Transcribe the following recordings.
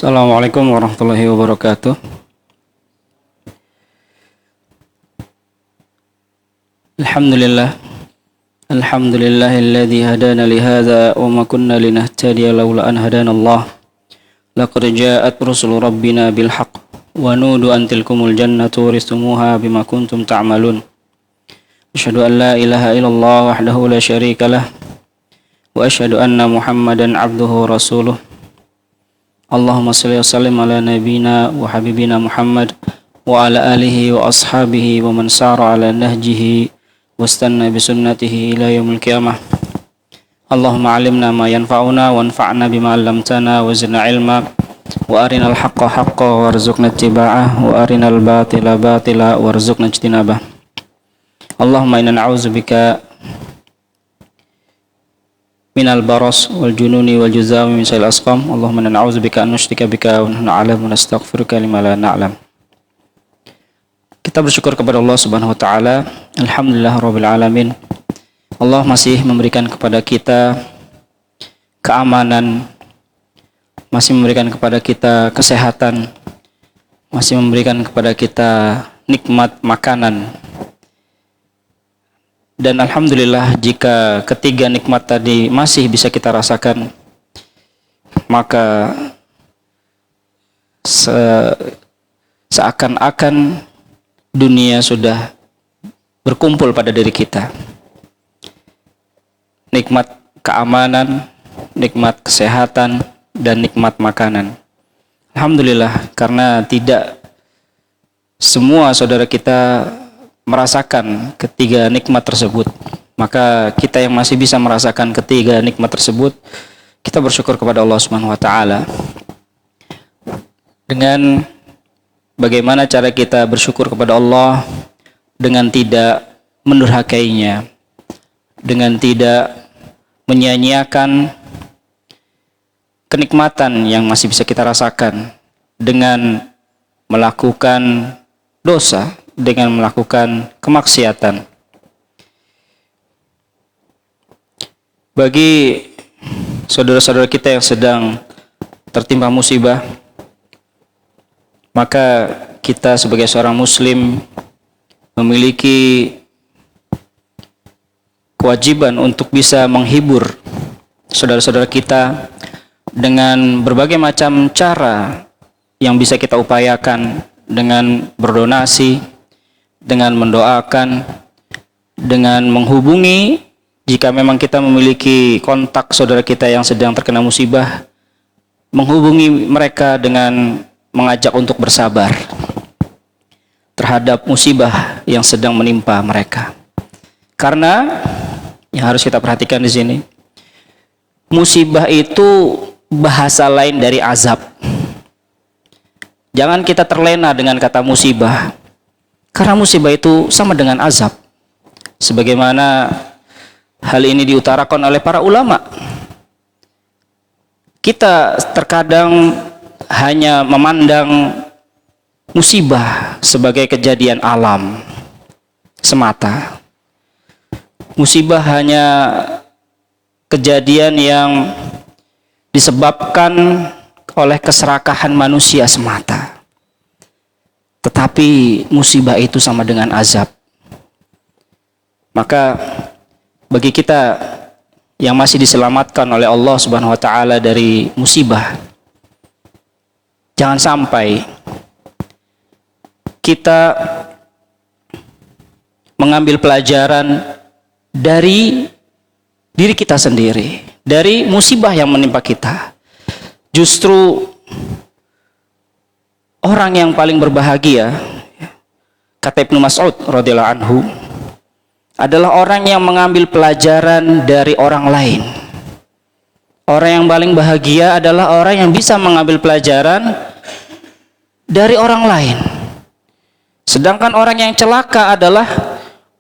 Assalamualaikum warahmatullahi wabarakatuh. Alhamdulillah. Alhamdulillahilladzi hadana li hadza wa ma kunna linahtadiya laula an hadanallah. Laqad ja'at rusulu rabbina bil haqq wa nudu an tilkumul jannatu uristumuha bima kuntum ta'malun. Asyhadu an la ilaha illallah wahdahu la syarika lah wa asyhadu anna Muhammadan abduhu wa rasuluh. Allahumma salli wa sallim ala nabina wa habibina Muhammad wa ala alihi wa ashabihi wa man sara ala nahjihi wastanna bi sunnatihi ila yaumil qiyamah. Allahumma alimna ma yanfa'una wanfa'na bima 'allamtana wa zidna ilma wa arinal haqqa haqqan warzuqna ittiba'ah wa arinal batila batila warzuqna ijtinabah. Allahumma inna na'udzubika minal baras wal jununi wal juzami min syarril asqam. Allahumma inna na'udzubika an nusyrika bika wa nahnu na'lamu wa nastaghfiruka lima la na'lam. Kita bersyukur kepada Allah Subhanahu wa taala. Alhamdulillah rabbil alamin. Allah masih memberikan kepada kita keamanan, masih memberikan kepada kita kesehatan, masih memberikan kepada kita nikmat makanan. Dan alhamdulillah jika ketiga nikmat tadi masih bisa kita rasakan, maka seakan-akan dunia sudah berkumpul pada diri kita. Nikmat keamanan, nikmat kesehatan, dan nikmat makanan. Alhamdulillah, karena tidak semua saudara kita merasakan ketiga nikmat tersebut, maka kita yang masih bisa merasakan ketiga nikmat tersebut, kita bersyukur kepada Allah Subhanahu wa taala. Dengan bagaimana cara kita bersyukur kepada Allah? Dengan tidak mendurhakainya, dengan tidak menyia-nyiakan kenikmatan yang masih bisa kita rasakan, dengan melakukan dosa, dengan melakukan kemaksiatan. Bagi saudara-saudara kita yang sedang tertimpa musibah, maka kita sebagai seorang muslim memiliki kewajiban untuk bisa menghibur saudara-saudara kita dengan berbagai macam cara yang bisa kita upayakan, dengan berdonasi, dengan mendoakan, dengan menghubungi jika memang kita memiliki kontak saudara kita yang sedang terkena musibah, menghubungi mereka dengan mengajak untuk bersabar terhadap musibah yang sedang menimpa mereka. Karena yang harus kita perhatikan di sini, musibah itu bahasa lain dari azab. Jangan kita terlena dengan kata musibah, karena musibah itu sama dengan azab. Sebagaimana hal ini diutarakan oleh para ulama. Kita terkadang hanya memandang musibah sebagai kejadian alam semata. Musibah hanya kejadian yang disebabkan oleh keserakahan manusia semata. Tetapi musibah itu sama dengan azab. Maka bagi kita yang masih diselamatkan oleh Allah Subhanahu wa taala dari musibah, jangan sampai kita mengambil pelajaran dari diri kita sendiri, dari musibah yang menimpa kita. Justru orang yang paling berbahagia, kata Ibnu Mas'ud radhiyallahu anhu, adalah orang yang mengambil pelajaran dari orang lain. Orang yang paling bahagia adalah orang yang bisa mengambil pelajaran dari orang lain. Sedangkan orang yang celaka adalah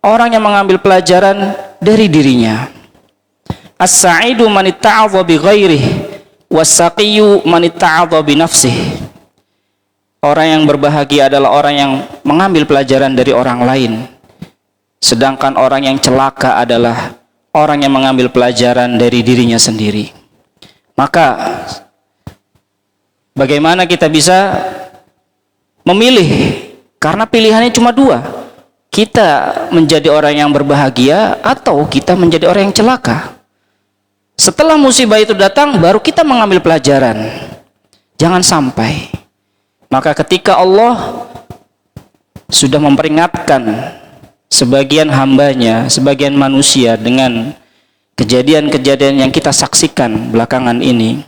orang yang mengambil pelajaran dari dirinya. As-sa'idu man itta'adha bi ghairihi was-saqiyyu man itta'adha bi nafsihi. Orang yang berbahagia adalah orang yang mengambil pelajaran dari orang lain. Sedangkan orang yang celaka adalah orang yang mengambil pelajaran dari dirinya sendiri. Maka Bagaimana kita bisa memilih? Karena pilihannya cuma dua. Kita menjadi orang yang berbahagia atau kita menjadi orang yang celaka. Setelah musibah itu datang, baru kita mengambil pelajaran. Jangan sampai. Maka ketika Allah sudah memperingatkan sebagian hambanya, sebagian manusia dengan kejadian-kejadian yang kita saksikan belakangan ini,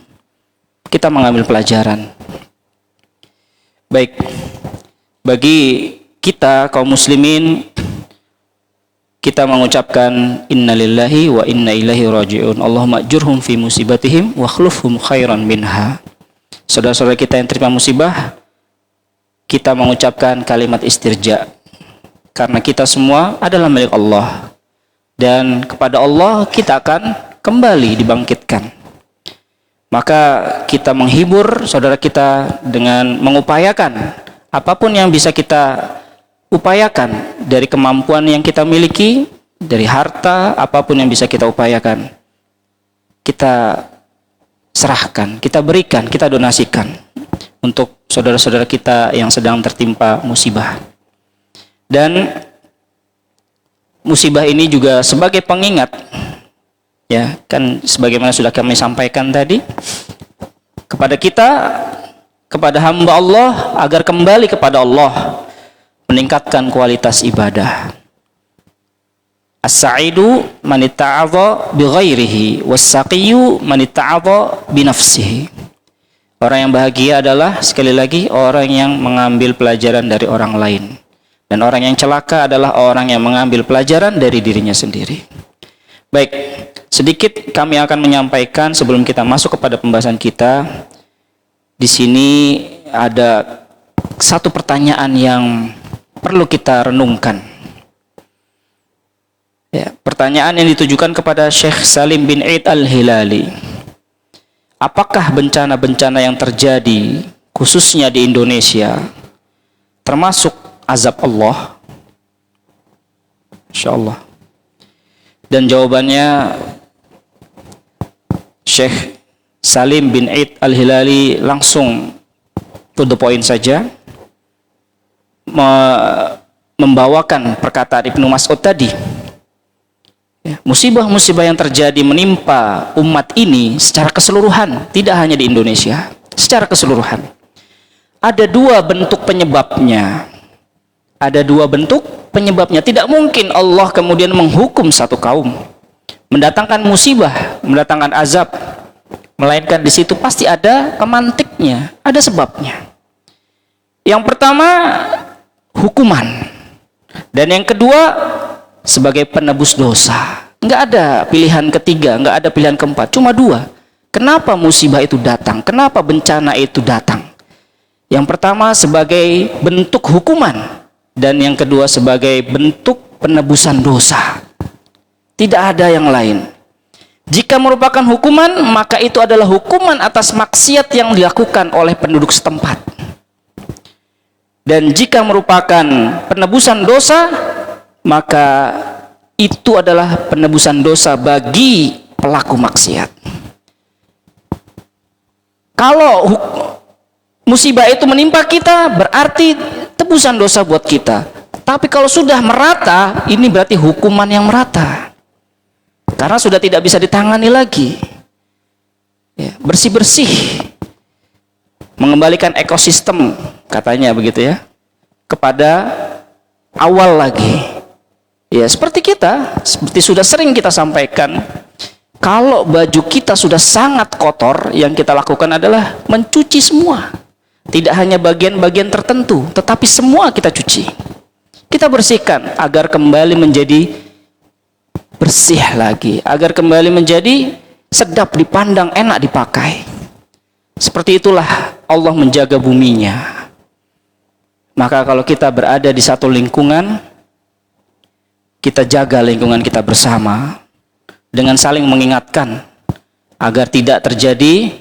kita mengambil pelajaran. Baik, bagi kita kaum muslimin, kita mengucapkan innalillahi wa inna ilaihi raji'un. Allahumma ajurhum fi musibatihim wa khlufhum khairan minha. Saudara-saudara kita yang terima musibah, kita mengucapkan kalimat istirja, karena kita semua adalah milik Allah, dan kepada Allah kita akan kembali dibangkitkan. Maka kita menghibur saudara kita dengan mengupayakan apapun yang bisa kita upayakan dari kemampuan yang kita miliki, dari harta, apapun yang bisa kita upayakan, kita serahkan, kita berikan, kita donasikan untuk saudara-saudara kita yang sedang tertimpa musibah. Dan musibah ini juga sebagai pengingat, ya kan, sebagaimana sudah kami sampaikan tadi, kepada kita, kepada hamba Allah, agar kembali kepada Allah, meningkatkan kualitas ibadah. As-sa'idu man itta'adha bi ghairihi was-saqiyyu man itta'adha bi nafsihi. Orang yang bahagia adalah, sekali lagi, orang yang mengambil pelajaran dari orang lain. Dan orang yang celaka adalah orang yang mengambil pelajaran dari dirinya sendiri. Baik, sedikit kami akan menyampaikan sebelum kita masuk kepada pembahasan kita. Di sini ada satu pertanyaan yang perlu kita renungkan. Ya, pertanyaan yang ditujukan kepada Syekh Salim bin Eid Al-Hilali. Apakah bencana-bencana yang terjadi khususnya di Indonesia termasuk azab Allah? Insyaallah. Dan jawabannya Syekh Salim bin Eid Al-Hilali langsung to the point saja, membawakan perkataan Ibnu Mas'ud tadi. Musibah-musibah yang terjadi menimpa umat ini secara keseluruhan, tidak hanya di Indonesia, secara keseluruhan. Ada dua bentuk penyebabnya. Ada dua bentuk penyebabnya. Tidak mungkin Allah kemudian menghukum satu kaum, mendatangkan musibah, mendatangkan azab, melainkan di situ pasti ada pemantiknya, ada sebabnya. Yang pertama, hukuman. Dan yang kedua, sebagai penebus dosa. Enggak ada pilihan ketiga, enggak ada pilihan keempat, cuma dua. Kenapa musibah itu datang? Kenapa bencana itu datang? Yang pertama sebagai bentuk hukuman, dan yang kedua sebagai bentuk penebusan dosa. Tidak ada yang lain. Jika merupakan hukuman, maka itu adalah hukuman atas maksiat yang dilakukan oleh penduduk setempat. Dan jika merupakan penebusan dosa, maka itu adalah penebusan dosa bagi pelaku maksiat. Kalau musibah itu menimpa kita, berarti tebusan dosa buat kita. Tapi kalau sudah merata, ini berarti hukuman yang merata. Karena sudah tidak bisa ditangani lagi. Ya, bersih-bersih. Mengembalikan ekosistem, katanya begitu ya, kepada awal lagi. Ya, seperti kita, seperti sudah sering kita sampaikan, kalau baju kita sudah sangat kotor, yang kita lakukan adalah mencuci semua. Tidak hanya bagian-bagian tertentu, tetapi semua kita cuci. Kita bersihkan agar kembali menjadi bersih lagi, agar kembali menjadi sedap dipandang, enak dipakai. Seperti itulah Allah menjaga buminya. Maka kalau kita berada di satu lingkungan, kita jaga lingkungan kita bersama dengan saling mengingatkan agar tidak terjadi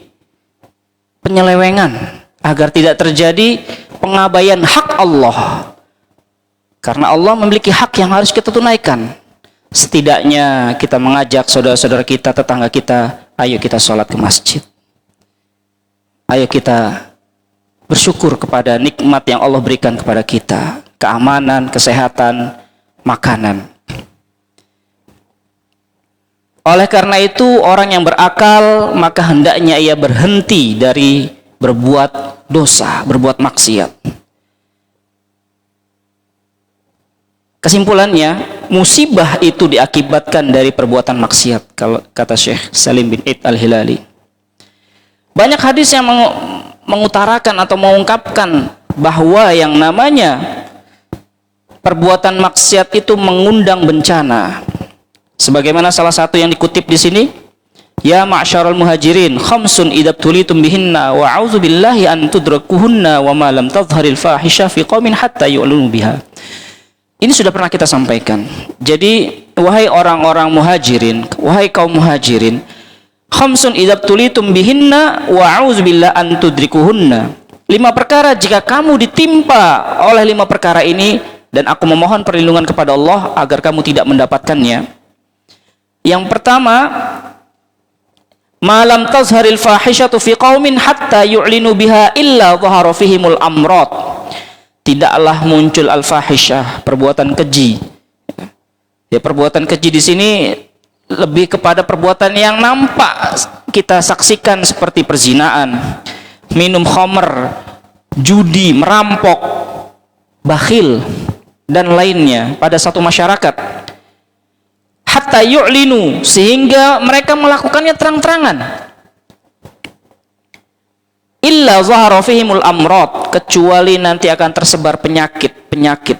penyelewengan, agar tidak terjadi pengabaian hak Allah. Karena Allah memiliki hak yang harus kita tunaikan. Setidaknya kita mengajak saudara-saudara kita, tetangga kita, ayo kita sholat ke masjid. Ayo kita bersyukur kepada nikmat yang Allah berikan kepada kita, keamanan, kesehatan, makanan. Oleh karena itu, orang yang berakal maka hendaknya ia berhenti dari berbuat dosa, berbuat maksiat. Kesimpulannya, musibah itu diakibatkan dari perbuatan maksiat, kalau kata Syekh Salim bin Eid Al-Hilali. Banyak hadis yang mengutarakan atau mengungkapkan bahwa yang namanya perbuatan maksiat itu mengundang bencana. Sebagaimana salah satu yang dikutip di sini, ya ma'syarul muhajirin, khamsun idab tulitum bihinna wa a'udzu billahi an tudrakuhunna wa ma lam tadhharil fahisha fi qaumin hatta yu'linu biha. Ini sudah pernah kita sampaikan. Jadi, wahai orang-orang muhajirin, wahai kaum muhajirin, khamsun idab tulitum bihinna wa a'udzubillahi an tudrikuhunna. 5 perkara jika kamu ditimpa oleh 5 perkara ini, dan aku memohon perlindungan kepada Allah agar kamu tidak mendapatkannya. Yang pertama, malam tazharil fahishatu fi qaumin hatta yu'linu biha illa dhahara fihimul amrad. Tidaklah muncul al-fahishah, perbuatan keji. Ya, perbuatan keji di sini lebih kepada perbuatan yang nampak kita saksikan seperti perzinaan, minum khamr, judi, merampok, bakhil, dan lainnya pada satu masyarakat. Hatta yu'linu, sehingga mereka melakukannya terang-terangan. Illa zahara fihimul amrad, kecuali nanti akan tersebar penyakit-penyakit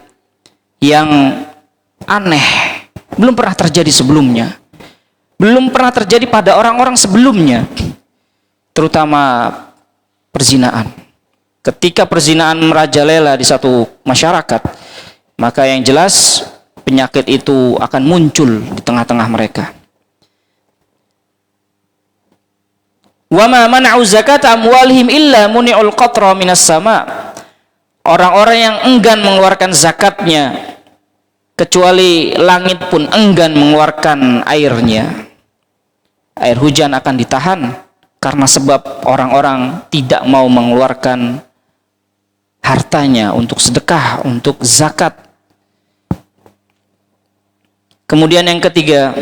yang aneh, belum pernah terjadi sebelumnya, belum pernah terjadi pada orang-orang sebelumnya, terutama perzinaan. Ketika perzinaan merajalela di satu masyarakat, maka yang jelas penyakit itu akan muncul di tengah-tengah mereka. Wa ma mana'u zakata amwalihim illa muni'ul qatra minas sama. Orang-orang yang enggan mengeluarkan zakatnya, kecuali langit pun enggan mengeluarkan airnya. Air hujan akan ditahan karena sebab orang-orang tidak mau mengeluarkan hartanya untuk sedekah, untuk zakat. Kemudian yang ketiga,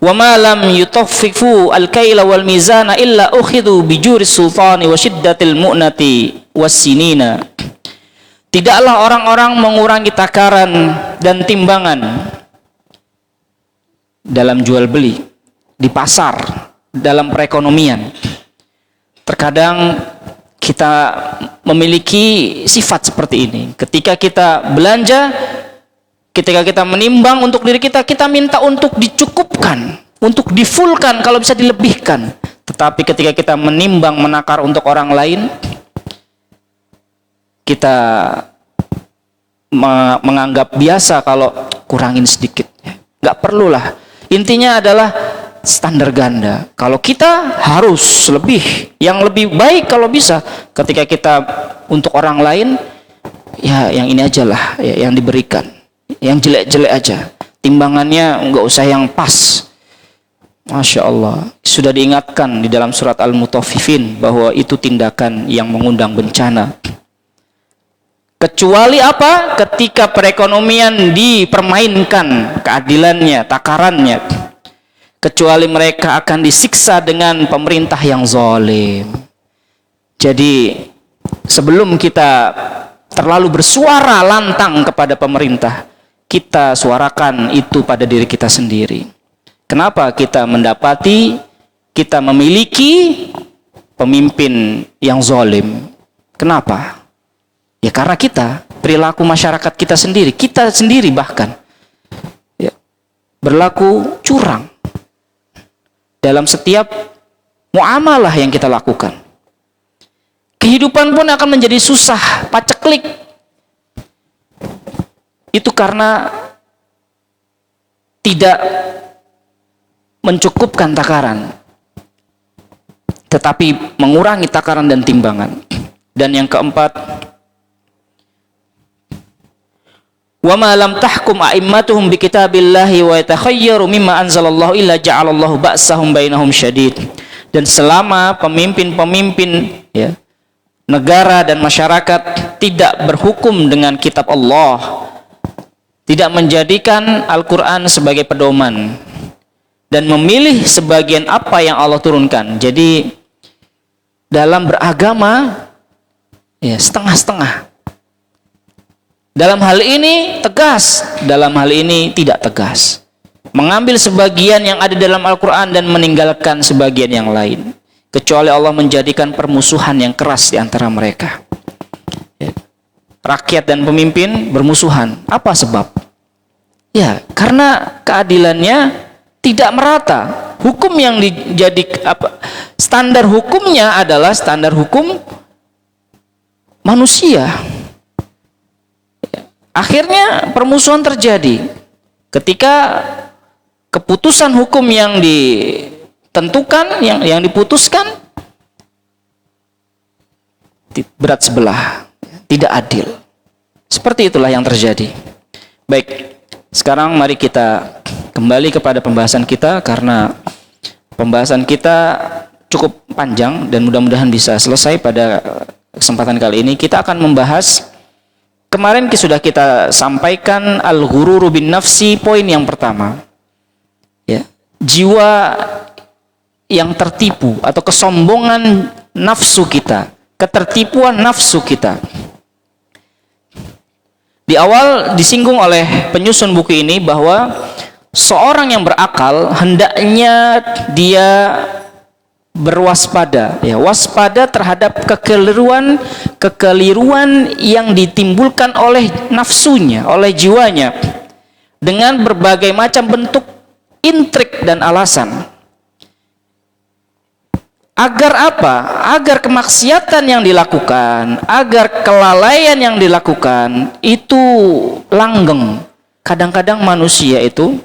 wa ma lam yutaffifu al-kaila wal mizana illa ukhidhu bi juris sultani wa shiddatil mu'nati was-sinina. Tidaklah orang-orang mengurangi takaran dan timbangan dalam jual beli di pasar, dalam perekonomian. Terkadang kita memiliki sifat seperti ini. Ketika kita belanja, ketika kita menimbang untuk diri kita, kita minta untuk dicukupkan, untuk difulkan, kalau bisa dilebihkan. Tetapi ketika kita menimbang, menakar untuk orang lain, kita menganggap biasa kalau kurangin sedikit. Nggak perlulah. Intinya adalah standar ganda. Kalau kita harus lebih, yang lebih baik kalau bisa. Ketika kita untuk orang lain, ya yang ini aja lah, ya, yang diberikan. Yang jelek-jelek aja, timbangannya nggak usah yang pas. Masya Allah, sudah diingatkan di dalam surat Al-Mutaffifin bahwa itu tindakan yang mengundang bencana. Kecuali apa? Ketika perekonomian dipermainkan keadilannya, takarannya. Kecuali mereka akan disiksa dengan pemerintah yang zalim. Jadi sebelum kita terlalu bersuara lantang kepada pemerintah, kita suarakan itu pada diri kita sendiri. Kenapa kita mendapati, kita memiliki pemimpin yang zalim? Kenapa? Ya karena kita, perilaku masyarakat kita sendiri bahkan ya, berlaku curang dalam setiap muamalah yang kita lakukan. Kehidupan pun akan menjadi susah, paceklik. Itu karena tidak mencukupkan takaran, tetapi mengurangi takaran dan timbangan. Dan yang keempat, wa ma lam tahkum a'immatuhum bi kitabillahi wa yatakhayyaru mimma anzalallahu illa ja'alallahu ba'sahum bainahum syadid. Dan selama pemimpin-pemimpin ya negara dan masyarakat tidak berhukum dengan kitab Allah, tidak menjadikan Al-Quran sebagai pedoman, dan memilih sebagian apa yang Allah turunkan. Jadi dalam beragama ya setengah-setengah. Dalam hal ini tegas, dalam hal ini tidak tegas. Mengambil sebagian yang ada dalam Al-Quran dan meninggalkan sebagian yang lain. Kecuali Allah menjadikan permusuhan yang keras di antara mereka. Rakyat dan pemimpin bermusuhan. Apa sebab? Ya, karena keadilannya tidak merata. Hukum yang standar hukumnya adalah standar hukum manusia. Akhirnya permusuhan terjadi ketika keputusan hukum yang ditentukan, yang diputuskan berat sebelah, tidak adil. Seperti itulah yang terjadi. Baik, sekarang mari kita kembali kepada pembahasan kita, karena pembahasan kita cukup panjang dan mudah-mudahan bisa selesai pada kesempatan kali ini. Kita akan membahas, kemarin sudah kita sampaikan al-ghururu bin nafsi, poin yang pertama. Ya, jiwa yang tertipu atau kesombongan nafsu kita, ketertipuan nafsu kita. Di awal disinggung oleh penyusun buku ini bahwa seorang yang berakal hendaknya dia berwaspada, ya, waspada terhadap kekeliruan yang ditimbulkan oleh nafsunya, oleh jiwanya, dengan berbagai macam bentuk intrik dan alasan. Agar apa? Agar kemaksiatan yang dilakukan, agar kelalaian yang dilakukan itu langgeng. Kadang-kadang manusia itu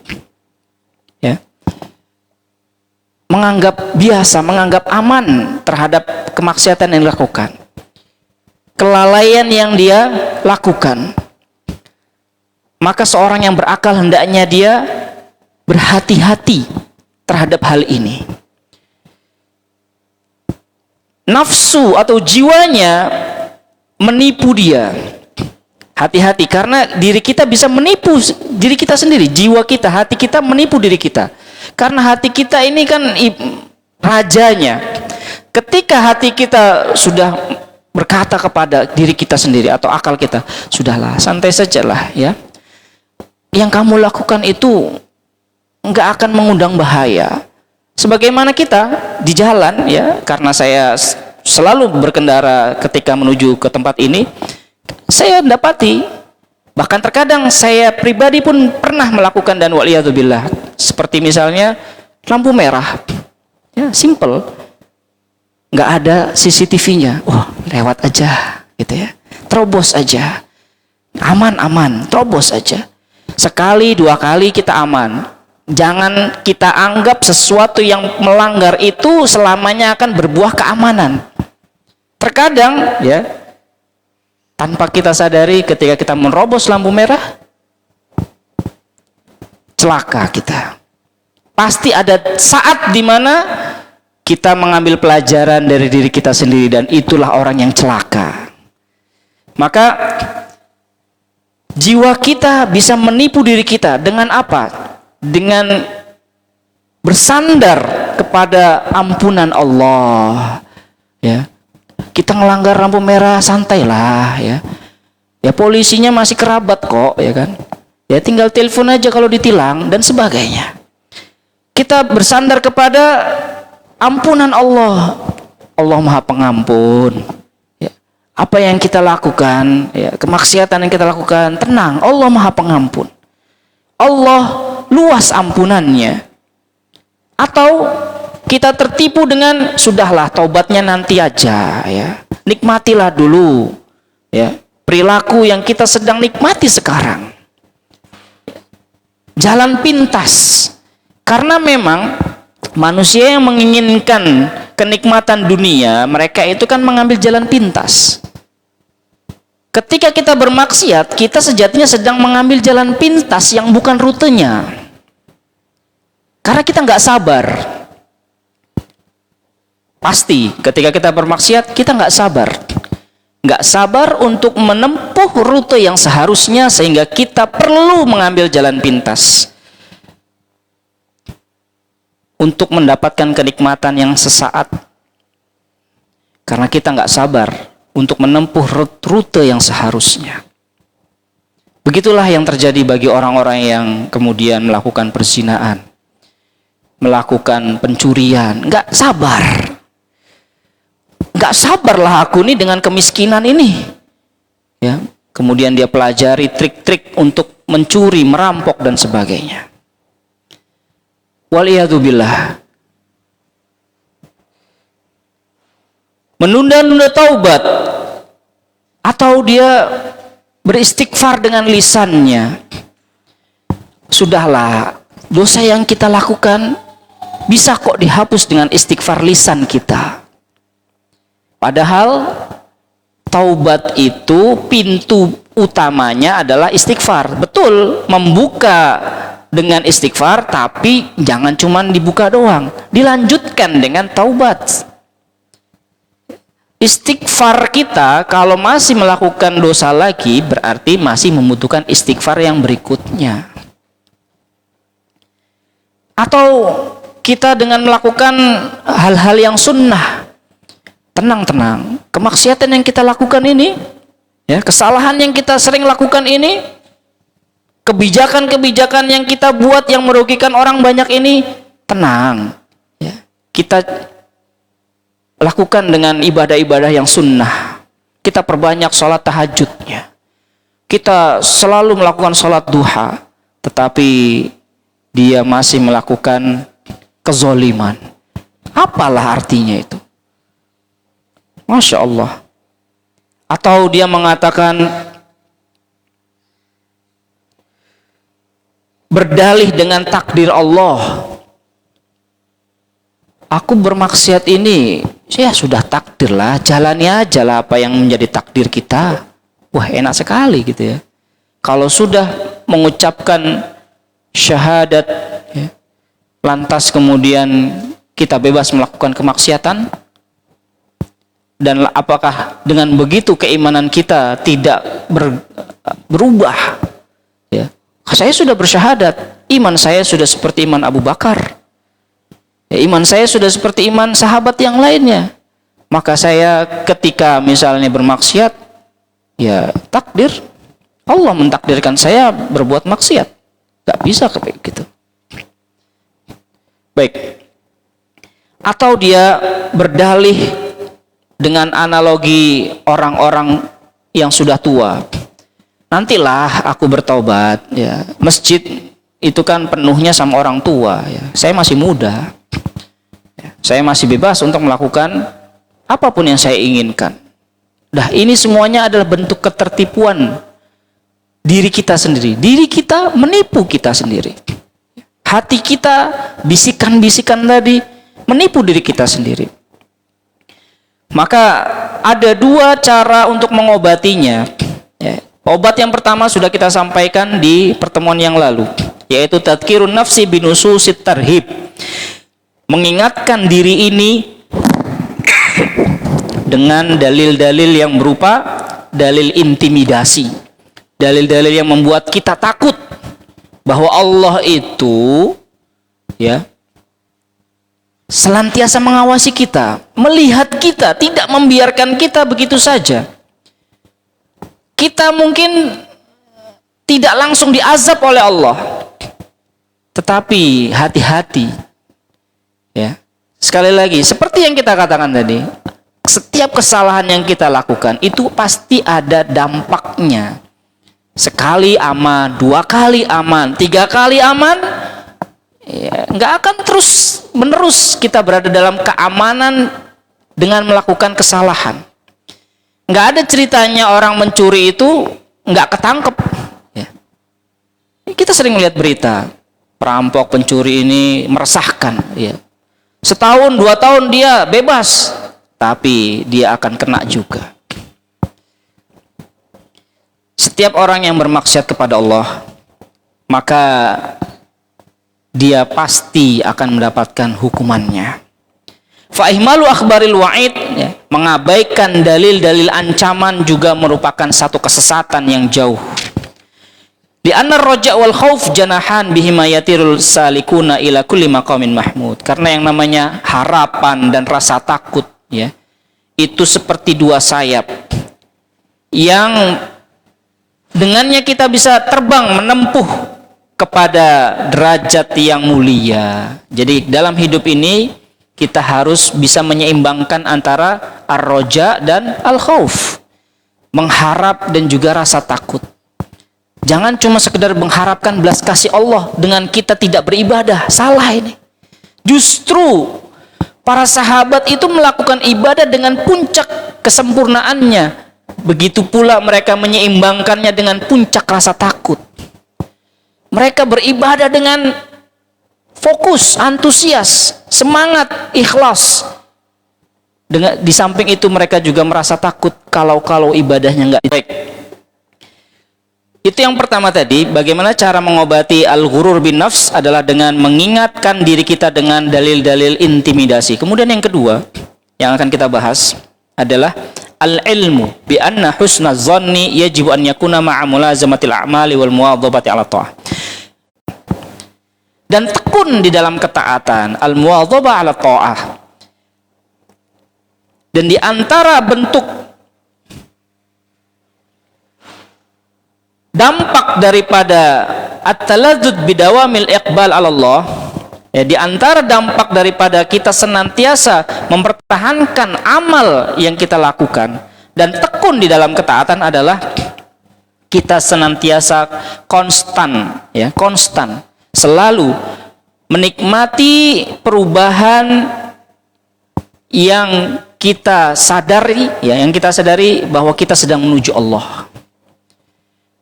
ya menganggap biasa, menganggap aman terhadap kemaksiatan yang dilakukan, kelalaian yang dia lakukan. Maka seorang yang berakal hendaknya dia berhati-hati terhadap hal ini. Nafsu atau jiwanya menipu dia. Hati-hati, karena diri kita bisa menipu diri kita sendiri. Jiwa kita, hati kita menipu diri kita. Karena hati kita ini kan rajanya. Ketika hati kita sudah berkata kepada diri kita sendiri atau akal kita, sudahlah, santai sajalah ya. Yang kamu lakukan itu enggak akan mengundang bahaya. Sebagaimana kita di jalan ya, karena saya selalu berkendara ketika menuju ke tempat ini, saya dapati, bahkan terkadang saya pribadi pun pernah melakukan, dan waliyadzubillah, seperti misalnya lampu merah ya, simple, nggak ada CCTV-nya, lewat aja gitu ya, terobos aja, aman, terobos aja. Sekali dua kali kita aman. Jangan kita anggap sesuatu yang melanggar itu selamanya akan berbuah keamanan. Terkadang ya, tanpa kita sadari, ketika kita menerobos lampu merah, celaka kita. Pasti ada saat di mana kita mengambil pelajaran dari diri kita sendiri, dan itulah orang yang celaka. Maka jiwa kita bisa menipu diri kita dengan apa? Dengan bersandar kepada ampunan Allah. Ya, kita ngelanggar lampu merah, santailah ya. Ya, polisinya masih kerabat kok, ya kan? Ya, tinggal telepon aja kalau ditilang dan sebagainya. Kita bersandar kepada ampunan Allah. Allah Maha Pengampun. Ya, apa yang kita lakukan, ya, kemaksiatan yang kita lakukan, tenang, Allah Maha Pengampun. Allah luas ampunannya. Atau kita tertipu dengan sudahlah, taubatnya nanti aja ya. Nikmatilah dulu ya perilaku yang kita sedang nikmati sekarang. Jalan pintas. Karena memang manusia yang menginginkan kenikmatan dunia, mereka itu kan mengambil jalan pintas. Ketika kita bermaksiat, kita sejatinya sedang mengambil jalan pintas yang bukan rutenya. Karena kita nggak sabar. Pasti ketika kita bermaksiat, kita nggak sabar. nggak sabar untuk menempuh rute yang seharusnya, sehingga kita perlu mengambil jalan pintas untuk mendapatkan kenikmatan yang sesaat, karena kita nggak sabar untuk menempuh rute yang seharusnya. Begitulah yang terjadi bagi orang-orang yang kemudian melakukan perzinaan, melakukan pencurian. Nggak sabarlah aku nih dengan kemiskinan ini. Ya, kemudian dia pelajari trik-trik untuk mencuri, merampok dan sebagainya. Waliyadzubillah. Menunda-nunda taubat, atau dia beristighfar dengan lisannya. Sudahlah, dosa yang kita lakukan bisa kok dihapus dengan istighfar lisan kita. Padahal taubat itu pintu utamanya adalah istighfar. Betul, membuka dengan istighfar, tapi jangan cuma dibuka doang, dilanjutkan dengan taubat. Istighfar kita kalau masih melakukan dosa lagi, berarti masih membutuhkan istighfar yang berikutnya. Atau kita dengan melakukan hal-hal yang sunnah, tenang, kemaksiatan yang kita lakukan ini, ya, kesalahan yang kita sering lakukan ini, kebijakan-kebijakan yang kita buat yang merugikan orang banyak ini, tenang, ya, kita lakukan dengan ibadah-ibadah yang sunnah. Kita perbanyak sholat tahajudnya, kita selalu melakukan sholat duha, tetapi dia masih melakukan kezoliman. Apalah artinya itu? Masya Allah. Atau dia mengatakan, berdalih dengan takdir Allah, aku bermaksiat ini, ya sudah takdir lah, jalani aja lah apa yang menjadi takdir kita. Wah, enak sekali gitu ya. Kalau sudah mengucapkan syahadat, ya, lantas kemudian kita bebas melakukan kemaksiatan, dan apakah dengan begitu keimanan kita tidak berubah? Ya. Saya sudah bersyahadat, iman saya sudah seperti iman Abu Bakar, ya, iman saya sudah seperti iman sahabat yang lainnya. Maka saya ketika misalnya bermaksiat, ya takdir Allah mentakdirkan saya berbuat maksiat. Gak bisa kayak gitu. Baik. Atau dia berdalih dengan analogi orang-orang yang sudah tua. Nantilah aku bertaubat, ya. Masjid itu kan penuhnya sama orang tua, ya. Saya masih muda, ya. Saya masih bebas untuk melakukan apapun yang saya inginkan. Dah, ini semuanya adalah bentuk ketertipuan diri kita sendiri. Diri kita menipu kita sendiri. Hati kita, bisikan-bisikan tadi menipu diri kita sendiri. Maka ada dua cara untuk mengobatinya, ya. Obat yang pertama sudah kita sampaikan di pertemuan yang lalu, yaitu tadhkirun nafsi binususit tarhib. Mengingatkan diri ini dengan dalil-dalil yang berupa dalil intimidasi, dalil-dalil yang membuat kita takut bahwa Allah itu, ya, selantiasa mengawasi kita, melihat kita, tidak membiarkan kita begitu saja. Kita mungkin tidak langsung diazab oleh Allah, tetapi hati-hati, ya. Sekali lagi, seperti yang kita katakan tadi, setiap kesalahan yang kita lakukan itu pasti ada dampaknya. Sekali aman, 2 kali aman, 3 kali aman, ya, nggak akan terus menerus kita berada dalam keamanan dengan melakukan kesalahan. Nggak ada ceritanya orang mencuri itu nggak ketangkep, ya. Kita sering melihat berita perampok, pencuri ini meresahkan, ya. Setahun 2 tahun dia bebas, tapi dia akan kena juga. Setiap orang yang bermaksiat kepada Allah, maka dia pasti akan mendapatkan hukumannya. Fa ihmalu akhbaril wa'id, ya, mengabaikan dalil-dalil ancaman juga merupakan satu kesesatan yang jauh. Di anna roja wal khauf janahan bihima yatirul salikuna ila kulli maqamin mahmud. Karena yang namanya harapan dan rasa takut, ya, itu seperti dua sayap yang dengannya kita bisa terbang menempuh kepada derajat yang mulia. Jadi dalam hidup ini kita harus bisa menyeimbangkan antara ar-roja dan al-khauf, mengharap dan juga rasa takut. Jangan cuma sekedar mengharapkan belas kasih Allah dengan kita tidak beribadah. Salah ini. Justru para sahabat itu melakukan ibadah dengan puncak kesempurnaannya. Begitu pula mereka menyeimbangkannya dengan puncak rasa takut. Mereka beribadah dengan fokus, antusias, semangat, ikhlas. Di samping itu mereka juga merasa takut kalau ibadahnya nggak baik. Itu yang pertama tadi, bagaimana cara mengobati al-ghurur bin nafs adalah dengan mengingatkan diri kita dengan dalil-dalil intimidasi. Kemudian yang kedua yang akan kita bahas adalah al-ilmu bi anna husna dhanni yajibu an yakuna ma'a mulazamatil a'mali wal muwadhabati 'ala tha'ah. Dan tekun di dalam ketaatan, al-muwadhabah 'ala tha'ah. Dan di antara bentuk dampak daripada at-taladzud bidawamil iqbal 'ala Allah, ya, di antara dampak daripada kita senantiasa mempertahankan amal yang kita lakukan dan tekun di dalam ketaatan adalah kita senantiasa konstan, ya, konstan, selalu menikmati perubahan yang kita sadari, ya, yang kita sadari bahwa kita sedang menuju Allah.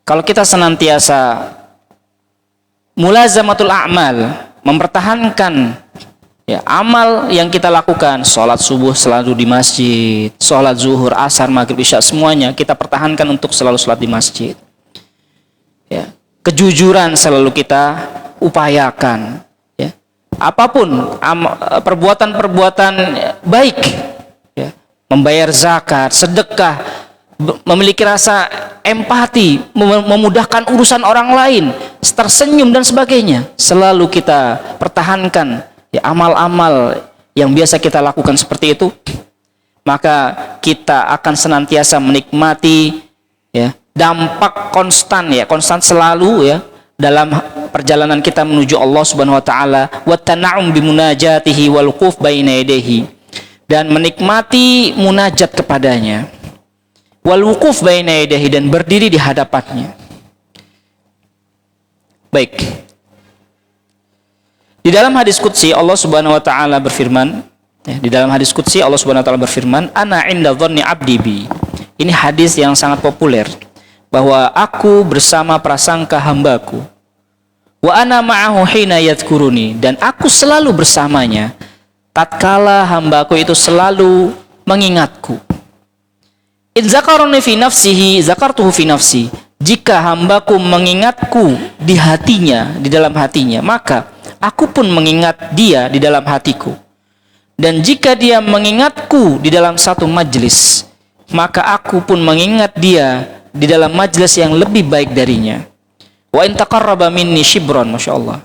Kalau kita senantiasa mulazamatul a'mal, mempertahankan, ya, amal yang kita lakukan, sholat subuh selalu di masjid, sholat zuhur, asar, maghrib, isya, semuanya kita pertahankan untuk selalu sholat di masjid, ya. Kejujuran selalu kita upayakan, ya. Apapun perbuatan-perbuatan baik, ya, membayar zakat, sedekah, memiliki rasa empati, memudahkan urusan orang lain, tersenyum dan sebagainya, selalu kita pertahankan, ya, amal-amal yang biasa kita lakukan seperti itu, maka kita akan senantiasa menikmati, ya, dampak konstan, ya, konstan selalu, ya, dalam perjalanan kita menuju Allah Subhanahu wa taala, wa tana'um bi munajatihi wal wuquf baina yadayhi, dan menikmati munajat kepadanya, wal wuquf baina yadayhi, dan berdiri di hadapannya. Baik. Di dalam hadis qudsi Allah Subhanahu wa taala berfirman, ya, di dalam hadis qudsi Allah Subhanahu wa taala berfirman, ana 'inda dhanni 'abdi bi. Ini hadis yang sangat populer, bahwa aku bersama prasangka hambaku. Wa ana ma'ahu hina yadhkuruni, dan aku selalu bersamanya tatkala hambaku itu selalu mengingatku. In zakaruni fi nafsihi zakartuhu fi nafsi. Jika hambaku mengingatku di hatinya, di dalam hatinya, maka aku pun mengingat dia di dalam hatiku. Dan jika dia mengingatku di dalam satu majlis, maka aku pun mengingat dia di dalam majlis yang lebih baik darinya. Wa in taqarraba minni shibran, masyaallah.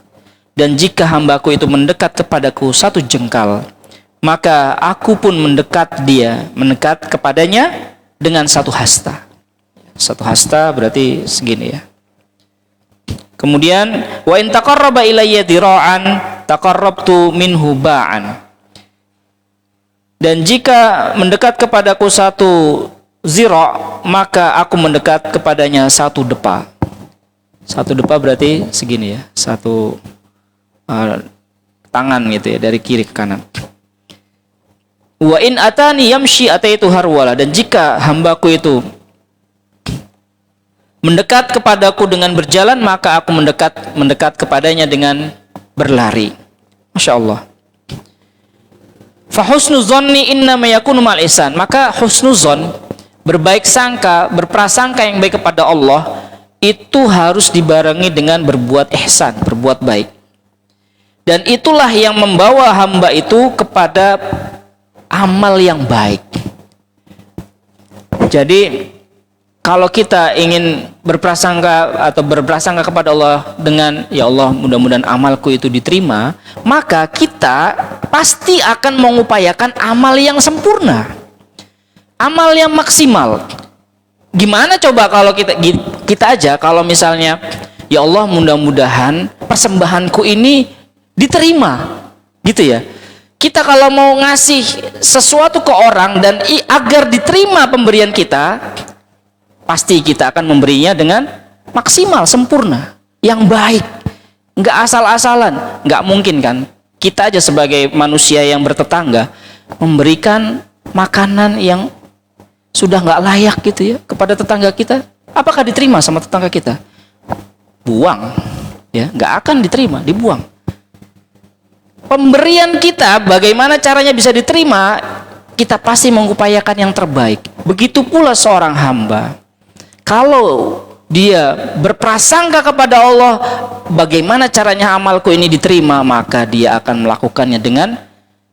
Dan jika hambaku itu mendekat kepadaku satu jengkal, maka aku pun mendekat kepadanya dengan satu hasta. Satu hasta berarti segini, ya. Kemudian wa in taqarraba ilayya dira'an taqarrabtu minhu ba'an. Dan jika mendekat kepadaku satu zira', maka aku mendekat kepadanya satu depa. Satu depa berarti segini, ya. Satu tangan gitu, ya, dari kiri ke kanan. Wa in atani yamshi ataitu harwala. Dan jika hambaku itu mendekat kepadaku dengan berjalan, maka aku mendekat kepadanya dengan berlari. Masya Allah. Fa husnu dhanni innama yakunu ma'al ihsan. Maka husnuzon, berbaik sangka, berprasangka yang baik kepada Allah, itu harus dibarengi dengan berbuat ihsan, berbuat baik. Dan itulah yang membawa hamba itu kepada amal yang baik. Jadi kalau kita ingin berprasangka kepada Allah dengan ya Allah mudah-mudahan amalku itu diterima, maka kita pasti akan mengupayakan amal yang sempurna, amal yang maksimal. Gimana coba kalau kita aja kalau misalnya ya Allah mudah-mudahan persembahanku ini diterima, gitu ya. Kita kalau mau ngasih sesuatu ke orang dan agar diterima pemberian kita, pasti kita akan memberinya dengan maksimal, sempurna, yang baik, nggak asal-asalan. Nggak mungkin kan kita aja sebagai manusia yang bertetangga memberikan makanan yang sudah nggak layak gitu ya kepada tetangga kita. Apakah diterima sama tetangga kita? Buang, ya, nggak akan diterima, dibuang. Pemberian kita bagaimana caranya bisa diterima? Kita pasti mengupayakan yang terbaik. Begitu pula seorang hamba, kalau dia berprasangka kepada Allah, bagaimana caranya amalku ini diterima, maka dia akan melakukannya dengan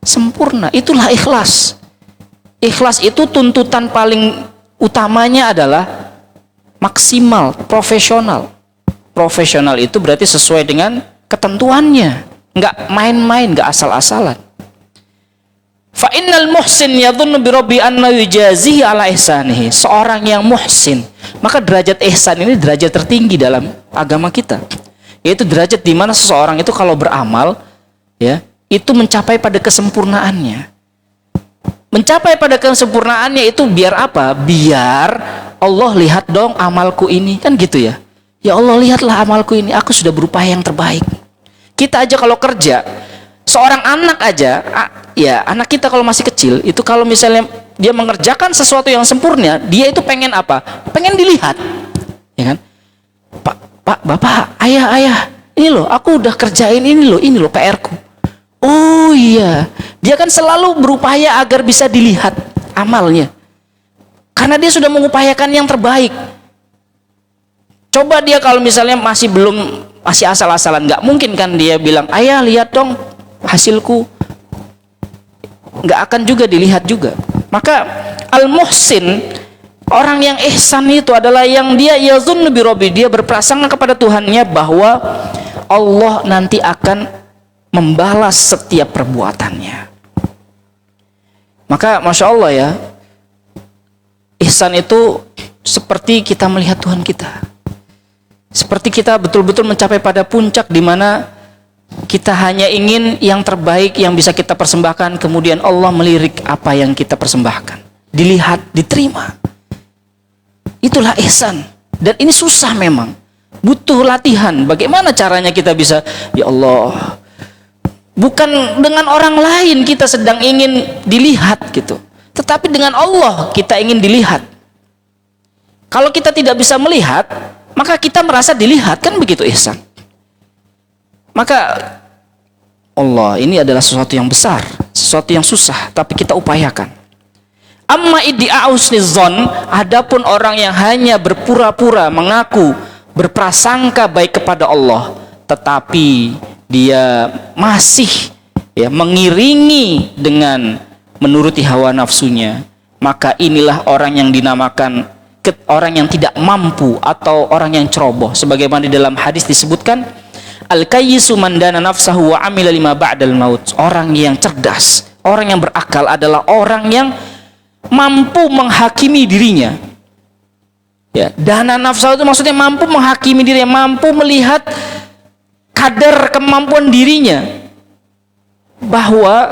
sempurna. Itulah ikhlas. Ikhlas itu tuntutan paling utamanya adalah maksimal, profesional. Profesional itu berarti sesuai dengan ketentuannya, nggak main-main, nggak asal-asalan. Fa innal muhsin yadhunnu bi rabbi anna yujazihi ala ihsanihi. Seorang yang muhsin, maka derajat ihsan ini derajat tertinggi dalam agama kita. Yaitu derajat di mana seseorang itu kalau beramal, ya, itu mencapai pada kesempurnaannya. Mencapai pada kesempurnaannya itu biar apa? Biar Allah lihat dong amalku ini, kan gitu ya. Ya Allah, lihatlah amalku ini, aku sudah berupaya yang terbaik. Kita aja kalau kerja, seorang anak aja, ya anak kita kalau masih kecil itu kalau misalnya dia mengerjakan sesuatu yang sempurna, dia itu pengen apa? Pengen dilihat, ya kan? Pak, bapak, ayah, ini loh, aku udah kerjain ini loh PR-ku. Oh iya, dia kan selalu berupaya agar bisa dilihat amalnya, karena dia sudah mengupayakan yang terbaik. Coba dia kalau misalnya masih asal-asalan, nggak mungkin kan dia bilang, ayah lihat dong hasilku, nggak akan juga dilihat juga. Maka al-muhsin, orang yang ihsan itu adalah yang dia yazunnu bi rabbi, dia berprasangka kepada Tuhannya bahwa Allah nanti akan membalas setiap perbuatannya. Maka Masya Allah ya, ihsan itu seperti kita melihat Tuhan kita, seperti kita betul-betul mencapai pada puncak di mana kita hanya ingin yang terbaik yang bisa kita persembahkan, kemudian Allah melirik apa yang kita persembahkan, dilihat, diterima. Itulah ihsan. Dan ini susah memang, butuh latihan. Bagaimana caranya kita bisa, ya Allah, bukan dengan orang lain kita sedang ingin dilihat gitu, tetapi dengan Allah kita ingin dilihat. Kalau kita tidak bisa melihat, maka kita merasa dilihat, kan begitu ihsan. Maka Allah ini adalah sesuatu yang besar, sesuatu yang susah, tapi kita upayakan. Amma iddi'a'u husnizzon, adapun orang yang hanya berpura-pura mengaku berprasangka baik kepada Allah, tetapi dia masih mengiringi dengan menuruti hawa nafsunya, maka inilah orang yang dinamakan orang yang tidak mampu atau orang yang ceroboh. Sebagaimana di dalam hadis disebutkan, al-kayyisu man dana nafsahu wa amila lima ba'dal maut. Orang yang cerdas, orang yang berakal adalah orang yang mampu menghakimi dirinya. Ya, dana nafsahu itu maksudnya mampu menghakimi dirinya, mampu melihat kadar kemampuan dirinya bahwa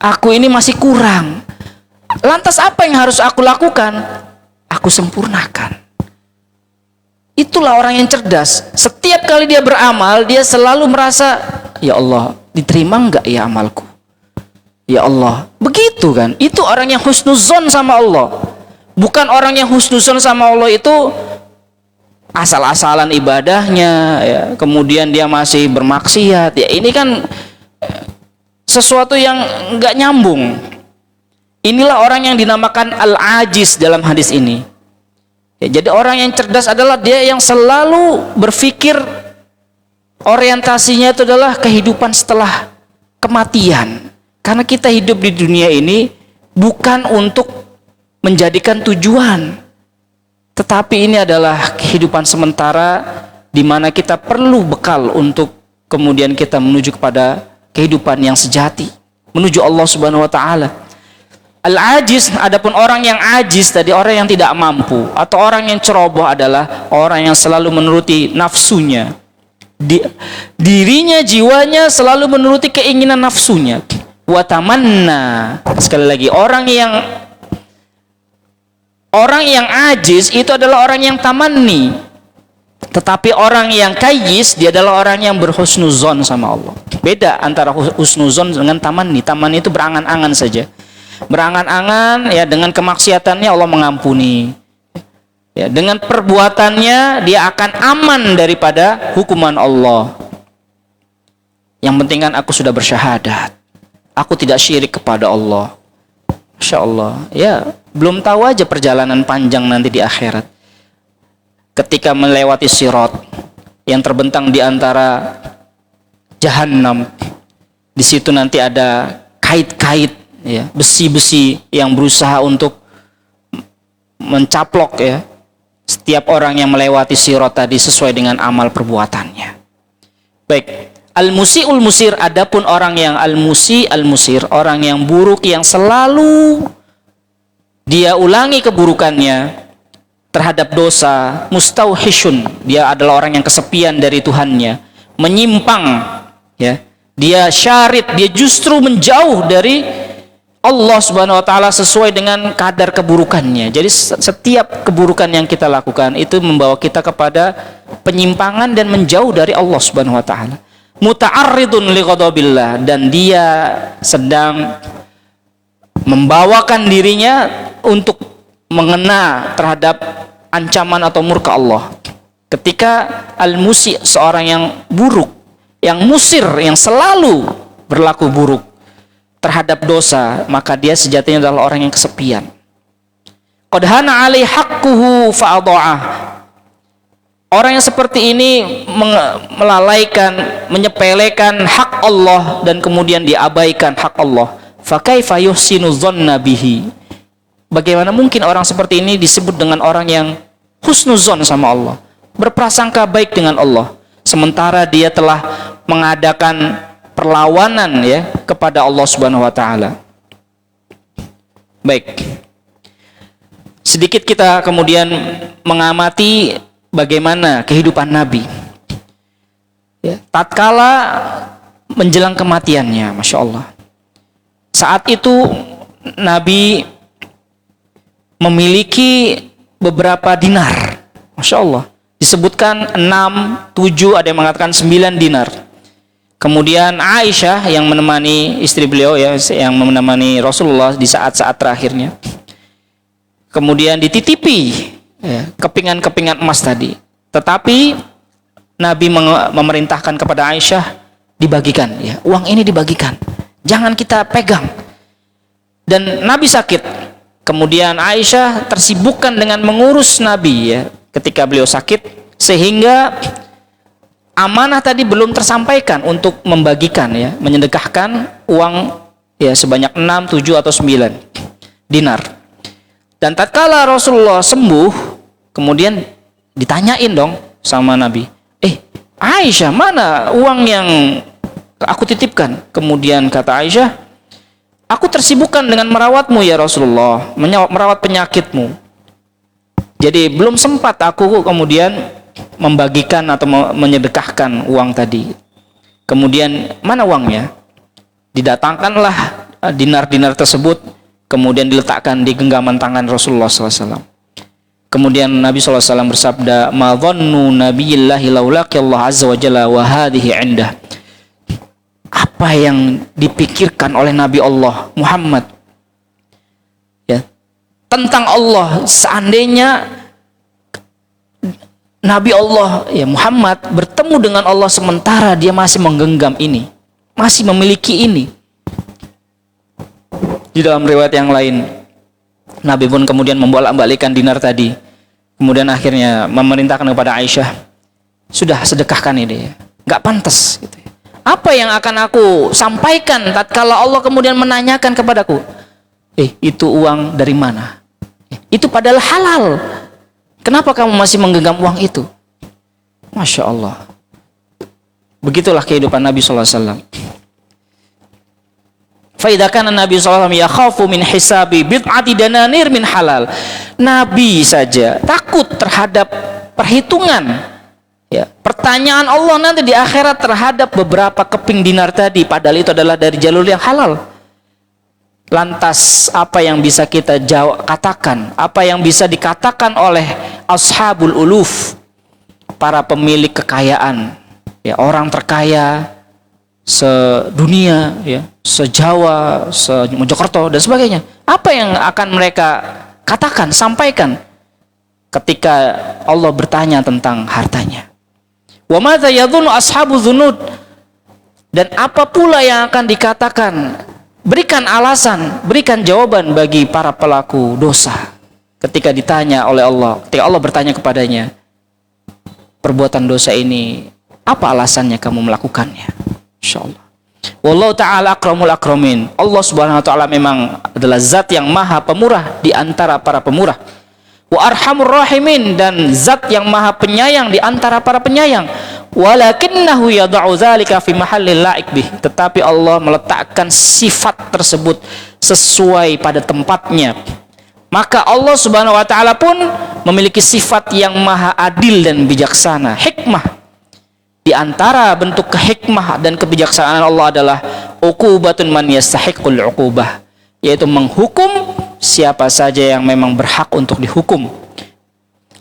aku ini masih kurang. Lantas apa yang harus aku lakukan? Aku sempurnakan. Itulah orang yang cerdas. Setiap kali dia beramal, dia selalu merasa, ya Allah, diterima enggak ya amalku? Ya Allah, begitu kan? Itu orang yang husnuzon sama Allah. Bukan orang yang husnuzon sama Allah itu asal-asalan ibadahnya, ya, kemudian dia masih bermaksiat. Ya, ini kan sesuatu yang enggak nyambung. Inilah orang yang dinamakan al-ajiz dalam hadis ini. Ya, jadi orang yang cerdas adalah dia yang selalu berpikir orientasinya itu adalah kehidupan setelah kematian. Karena kita hidup di dunia ini bukan untuk menjadikan tujuan, tetapi ini adalah kehidupan sementara di mana kita perlu bekal untuk kemudian kita menuju kepada kehidupan yang sejati, menuju Allah Subhanahu wa taala. Al-ajiz, adapun orang yang ajiz tadi, orang yang tidak mampu, atau orang yang ceroboh adalah orang yang selalu menuruti nafsunya. Dirinya, jiwanya selalu menuruti keinginan nafsunya. Wa tamanna. Sekali lagi, orang yang ajiz itu adalah orang yang tamanni. Tetapi orang yang kayis, dia adalah orang yang berhusnuzon sama Allah. Beda antara husnuzon dengan tamanni. Tamanni itu berangan-angan saja. Berangan-angan ya, dengan kemaksiatannya Allah mengampuni. Ya, dengan perbuatannya dia akan aman daripada hukuman Allah. Yang penting kan aku sudah bersyahadat. Aku tidak syirik kepada Allah. Masya Allah. Ya, belum tahu aja perjalanan panjang nanti di akhirat. Ketika melewati sirat yang terbentang di antara Jahannam, di situ nanti ada kait-kait, ya, besi-besi yang berusaha untuk mencaplok ya setiap orang yang melewati sirat tadi sesuai dengan amal perbuatannya. Baik. Al-musi'ul musir, adapun orang yang al-musir, orang yang buruk yang selalu dia ulangi keburukannya terhadap dosa, mustauhishun, dia adalah orang yang kesepian dari Tuhannya, menyimpang ya. Dia syarid, dia justru menjauh dari Allah Subhanahu wa taala sesuai dengan kadar keburukannya. Jadi setiap keburukan yang kita lakukan itu membawa kita kepada penyimpangan dan menjauh dari Allah Subhanahu wa taala. Muta'arridun li ghadabillah, dan dia sedang membawakan dirinya untuk mengena terhadap ancaman atau murka Allah. Ketika al-musi, seorang yang buruk, yang musir, yang selalu berlaku buruk terhadap dosa, maka dia sejatinya adalah orang yang kesepian. Qad hana alai haqquhu fa'adha'ah. Orang yang seperti ini melalaikan, menyepelekan hak Allah dan kemudian diabaikan hak Allah. Fa kaifa yuhsinu dzanna bihi? Bagaimana mungkin orang seperti ini disebut dengan orang yang husnuzon sama Allah, berprasangka baik dengan Allah, sementara dia telah mengadakan perlawanan ya kepada Allah Subhanahu wa taala. Baik. Sedikit kita kemudian mengamati bagaimana kehidupan Nabi. Ya, tatkala menjelang kematiannya, Masya Allah. Saat itu Nabi memiliki beberapa dinar, Masya Allah. Disebutkan 6, 7, ada yang mengatakan 9 dinar. Kemudian Aisyah yang menemani istri beliau ya, yang menemani Rasulullah di saat-saat terakhirnya, kemudian dititipi ya, kepingan-kepingan emas tadi. Tetapi Nabi memerintahkan kepada Aisyah dibagikan ya, uang ini dibagikan, jangan kita pegang. Dan Nabi sakit. Kemudian Aisyah tersibukkan dengan mengurus Nabi ya ketika beliau sakit, sehingga amanah tadi belum tersampaikan untuk membagikan ya, menyedekahkan uang ya sebanyak 6, 7 atau 9 dinar. Dan tatkala Rasulullah sembuh, kemudian ditanyain dong sama Nabi, Aisyah, mana uang yang aku titipkan? Kemudian kata Aisyah, aku tersibukkan dengan merawatmu ya Rasulullah, merawat penyakitmu. Jadi belum sempat aku kemudian membagikan atau menyedekahkan uang tadi. Kemudian mana uangnya? Didatangkanlah dinar-dinar tersebut, kemudian diletakkan di genggaman tangan Rasulullah SAW. Kemudian Nabi SAW bersabda, ma dhannu nabiyillahi laulaki Allah azza wa jalla wa hadhihi indah. Apa yang dipikirkan oleh Nabi Allah Muhammad ya tentang Allah, seandainya Nabi Allah ya Muhammad bertemu dengan Allah sementara dia masih menggenggam ini, masih memiliki ini. Di dalam riwayat yang lain, Nabi pun kemudian membolak-balikkan dinar tadi. Kemudian akhirnya memerintahkan kepada Aisyah, sudah sedekahkan ini, nggak pantas gitu. Apa yang akan aku sampaikan tatkala Allah kemudian menanyakan kepadaku, itu uang dari mana? Itu padahal halal. Kenapa kamu masih menggenggam uang itu? Masya Allah. Begitulah kehidupan Nabi sallallahu alaihi wasallam. Fa idza kana Nabi sallallahu alaihi wasallam yakhafu min hisabi bid'ati dananir min halal. Nabi saja takut terhadap perhitungan, ya, pertanyaan Allah nanti di akhirat terhadap beberapa keping dinar tadi, padahal itu adalah dari jalur yang halal. Lantas apa yang bisa kita katakan, apa yang bisa dikatakan oleh ashabul uluf, para pemilik kekayaan, ya, orang terkaya sedunia, ya, se-Jawa, se-Mojokerto dan sebagainya. Apa yang akan mereka katakan, sampaikan ketika Allah bertanya tentang hartanya? Wa madza yadhunnu ashabu dzunud, dan apa pula yang akan dikatakan? Berikan alasan, berikan jawaban bagi para pelaku dosa ketika ditanya oleh Allah, ketika Allah bertanya kepadanya, perbuatan dosa ini apa alasannya kamu melakukannya? Insyaallah. Wallahu ta'ala akramul akramin. Allah subhanahu wa ta'ala memang adalah zat yang maha pemurah di antara para pemurah. Wa arhamur rahimin, dan zat yang maha penyayang di antara para penyayang. Walakinnahu yad'u dzalika fi mahallil la'ik bih. Tetapi Allah meletakkan sifat tersebut sesuai pada tempatnya. Maka Allah subhanahu wa ta'ala pun memiliki sifat yang maha adil dan bijaksana. Hikmah. Di antara bentuk kehikmah dan kebijaksanaan Allah adalah uqubatun man yastahiqul uqubah, yaitu menghukum siapa saja yang memang berhak untuk dihukum.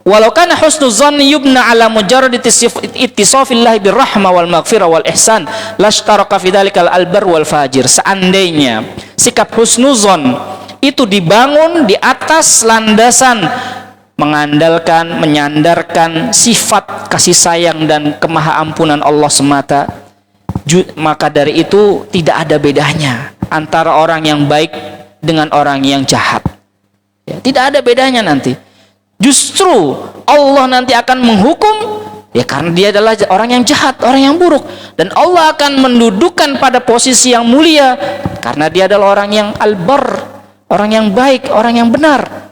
Walau kana husnuzanni yubna ala mujarrad ittisafillah birrahmah wal maghfirah wal ihsan lashtaraka fi dzalikal albar wal fajir. Seandainya sikap husnuzon itu dibangun di atas landasan mengandalkan, menyandarkan sifat kasih sayang dan kemahaampunan Allah semata, maka dari itu tidak ada bedanya antara orang yang baik dengan orang yang jahat, ya, tidak ada bedanya nanti. Justru Allah nanti akan menghukum, ya, karena dia adalah orang yang jahat, orang yang buruk, dan Allah akan mendudukan pada posisi yang mulia karena dia adalah orang yang albar, orang yang baik, orang yang benar.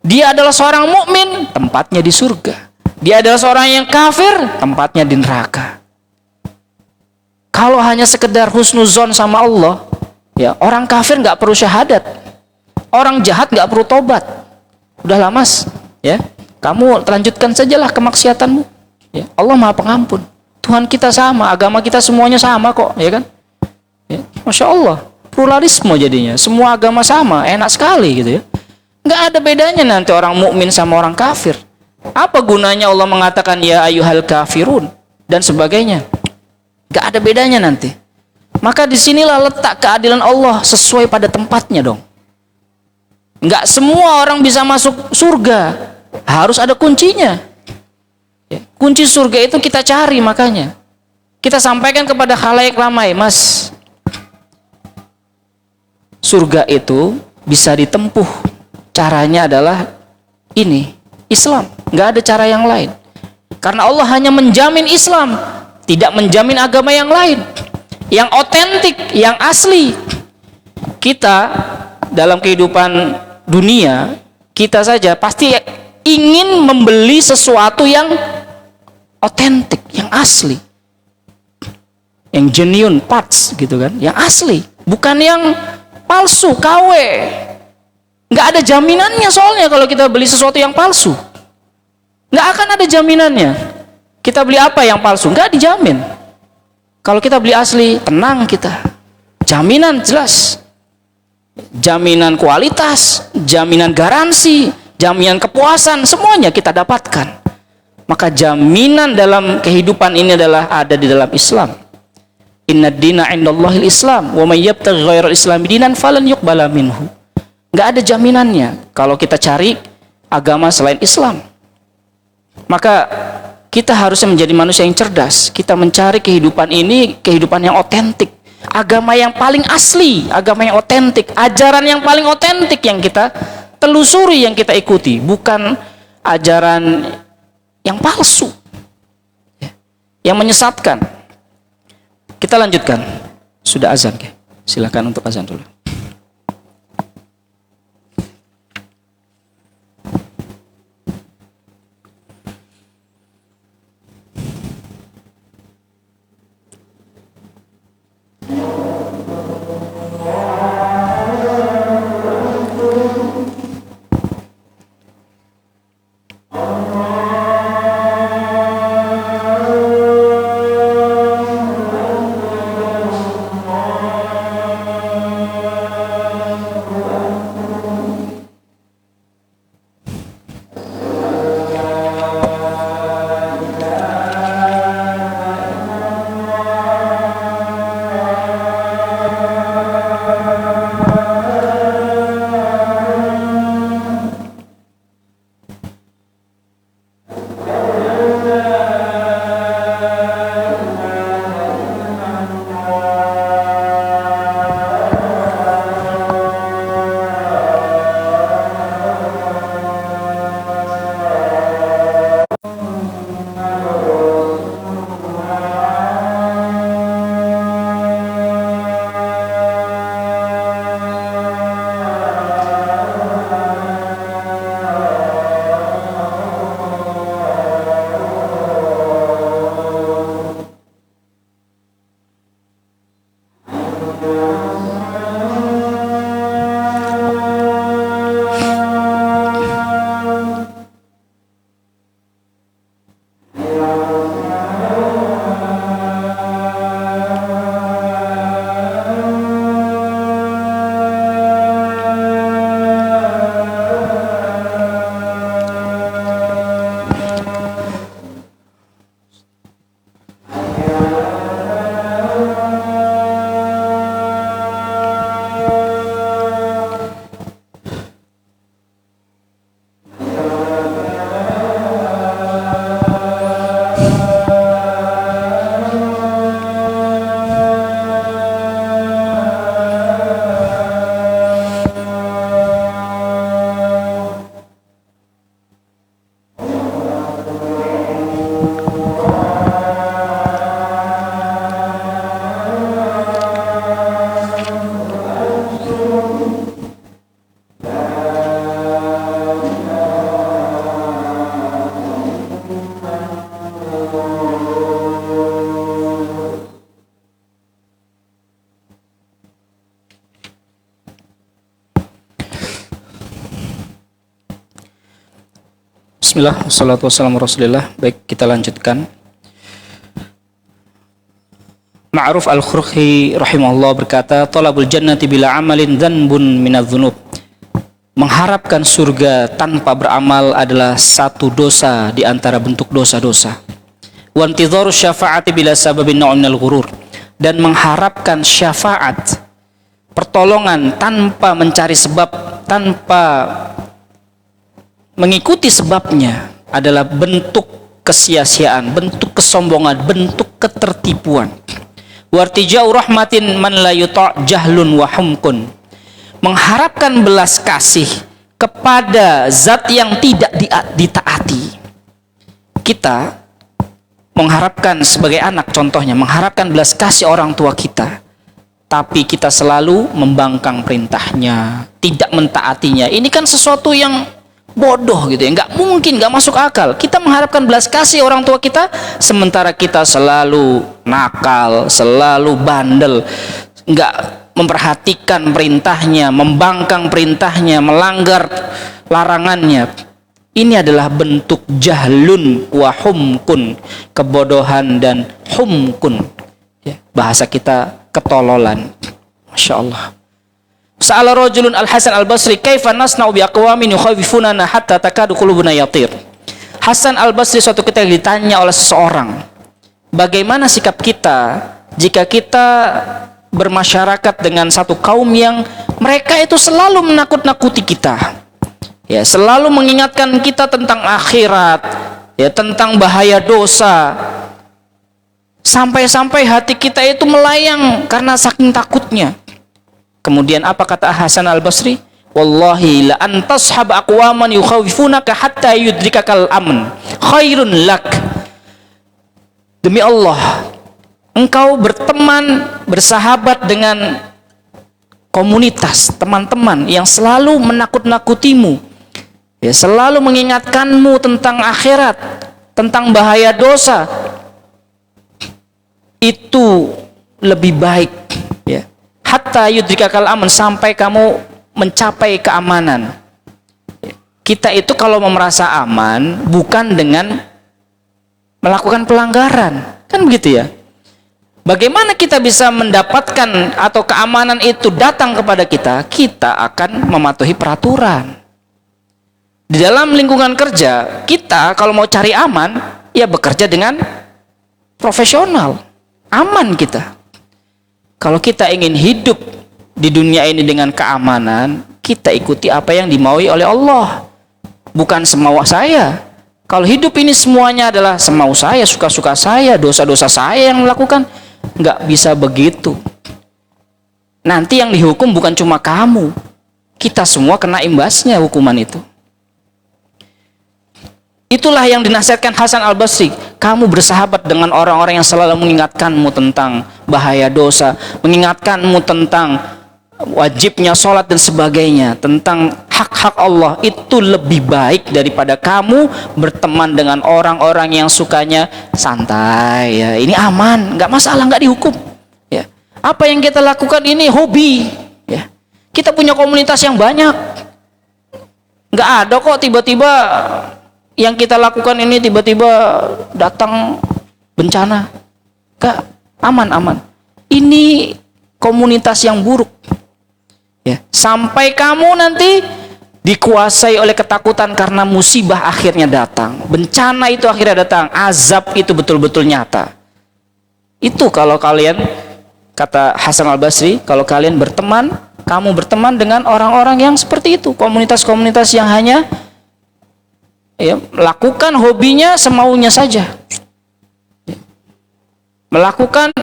Dia adalah seorang mukmin, tempatnya di surga. Dia adalah seorang yang kafir, tempatnya di neraka. Kalau hanya sekedar husnuzon sama Allah, ya, orang kafir nggak perlu syahadat, orang jahat nggak perlu tobat. Udahlah mas, ya, kamu lanjutkan sajalah kemaksiatanmu. Ya, Allah Maha Pengampun. Tuhan kita sama, agama kita semuanya sama kok, ya kan? Ya, Masya Allah, pluralisme jadinya, semua agama sama, enak sekali gitu ya. Nggak ada bedanya nanti orang mukmin sama orang kafir. Apa gunanya Allah mengatakan ya ayyuhal kafirun dan sebagainya? Nggak ada bedanya nanti. Maka disinilah letak keadilan Allah sesuai pada tempatnya dong. Nggak semua orang bisa masuk surga, harus ada kuncinya. Ya, kunci surga itu kita cari, makanya kita sampaikan kepada khalayak ramai, mas, surga itu bisa ditempuh, caranya adalah ini, Islam, nggak ada cara yang lain. Karena Allah hanya menjamin Islam, tidak menjamin agama yang lain, yang otentik, yang asli. Kita dalam kehidupan dunia, kita saja pasti ingin membeli sesuatu yang otentik, yang asli, yang genuine parts gitu kan, yang asli, bukan yang palsu, KW. Nggak ada jaminannya soalnya kalau kita beli sesuatu yang palsu, nggak akan ada jaminannya. Kita beli apa yang palsu, nggak dijamin. Kalau kita beli asli, tenang kita, jaminan jelas. Jaminan kualitas, jaminan garansi, jaminan kepuasan, semuanya kita dapatkan. Maka jaminan dalam kehidupan ini adalah ada di dalam Islam. Inna dina indallahil Islam, wa may yabtaghi ghairal islami dinan falan yuqbala minhu. Nggak ada jaminannya kalau kita cari agama selain Islam. Maka kita harusnya menjadi manusia yang cerdas. Kita mencari kehidupan ini, kehidupan yang otentik. Agama yang paling asli, agama yang otentik, ajaran yang paling otentik yang kita telusuri, yang kita ikuti, bukan ajaran yang palsu, yang menyesatkan. Kita lanjutkan. Sudah azan, ya? Silakan untuk azan dulu. Bismillah, wassalatu wassalamu rasulillah. Baik, kita lanjutkan. Ma'ruf al-Khurhi rahimahullah berkata, talabul jannati bila amalin dhanbun minadh-dhunub. Mengharapkan surga tanpa beramal adalah satu dosa di antara bentuk dosa-dosa. Wa intidharu syafa'ati bila sababin na'minal ghurur. Dan mengharapkan syafaat, pertolongan tanpa mencari sebab, tanpa mengikuti sebabnya adalah bentuk kesia-siaan, bentuk kesombongan, bentuk ketertipuan. Wartija'u rahmatin man la yuta' jahlun wa humkun. Mengharapkan belas kasih kepada zat yang tidak ditaati. Kita mengharapkan sebagai anak, contohnya mengharapkan belas kasih orang tua kita, tapi kita selalu membangkang perintahnya, tidak mentaatinya. Ini kan sesuatu yang bodoh gitu ya, nggak mungkin, nggak masuk akal. Kita mengharapkan belas kasih orang tua kita, sementara kita selalu nakal, selalu bandel, nggak memperhatikan perintahnya, membangkang perintahnya, melanggar larangannya. Ini adalah bentuk jahlun wa humkun, kebodohan dan humkun. Ya, bahasa kita ketololan. Masya Allah. Sa'ala rajulun al-Hasan al-Basri, kaifa nasna'u bi aqwamin yukhawifunana hatta takadu qulubuna yatir. Hasan al-Basri suatu ketika ditanya oleh seseorang, bagaimana sikap kita jika kita bermasyarakat dengan satu kaum yang mereka itu selalu menakut-nakuti kita, ya, selalu mengingatkan kita tentang akhirat, ya, tentang bahaya dosa, sampai-sampai hati kita itu melayang karena saking takutnya. Kemudian apa kata Hasan al-Basri? Wallahi la antashab aqwaman yukhawifunaka hatta yudrikakal amn khairun lak. Demi Allah, engkau berteman, bersahabat dengan komunitas, teman-teman yang selalu menakut-nakutimu, ya, selalu mengingatkanmu tentang akhirat, tentang bahaya dosa, itu lebih baik, ya. Hatta yudrikakal aman, sampai kamu mencapai keamanan. Kita itu kalau mau merasa aman bukan dengan melakukan pelanggaran, kan begitu ya. Bagaimana kita bisa mendapatkan atau keamanan itu datang kepada kita? Kita akan mematuhi peraturan. Di dalam lingkungan kerja, kita kalau mau cari aman, ya bekerja dengan profesional. Aman kita. Kalau kita ingin hidup di dunia ini dengan keamanan, kita ikuti apa yang dimaui oleh Allah. Bukan semau saya. Kalau hidup ini semuanya adalah semau saya, suka-suka saya, dosa-dosa saya yang melakukan, nggak bisa begitu. Nanti yang dihukum bukan cuma kamu, kita semua kena imbasnya hukuman itu. Itulah yang dinasihatkan Hasan Al-Basri. Kamu bersahabat dengan orang-orang yang selalu mengingatkanmu tentang bahaya dosa, mengingatkanmu tentang wajibnya sholat dan sebagainya, tentang hak-hak Allah. Itu lebih baik daripada kamu berteman dengan orang-orang yang sukanya santai, ya. Ini aman, nggak masalah, nggak dihukum, ya. Apa yang kita lakukan ini hobi, ya. Kita punya komunitas yang banyak, nggak ada kok tiba-tiba yang kita lakukan ini tiba-tiba datang bencana. Nggak, aman. Ini komunitas yang buruk, ya. Sampai kamu nanti dikuasai oleh ketakutan karena musibah akhirnya datang, bencana itu akhirnya datang, azab itu betul-betul nyata. Itu kalau kalian, kata Hasan Al-Basri, kalau kalian berteman, kamu berteman dengan orang-orang yang seperti itu, komunitas-komunitas yang hanya, ya, melakukan hobinya semaunya saja, melakukan.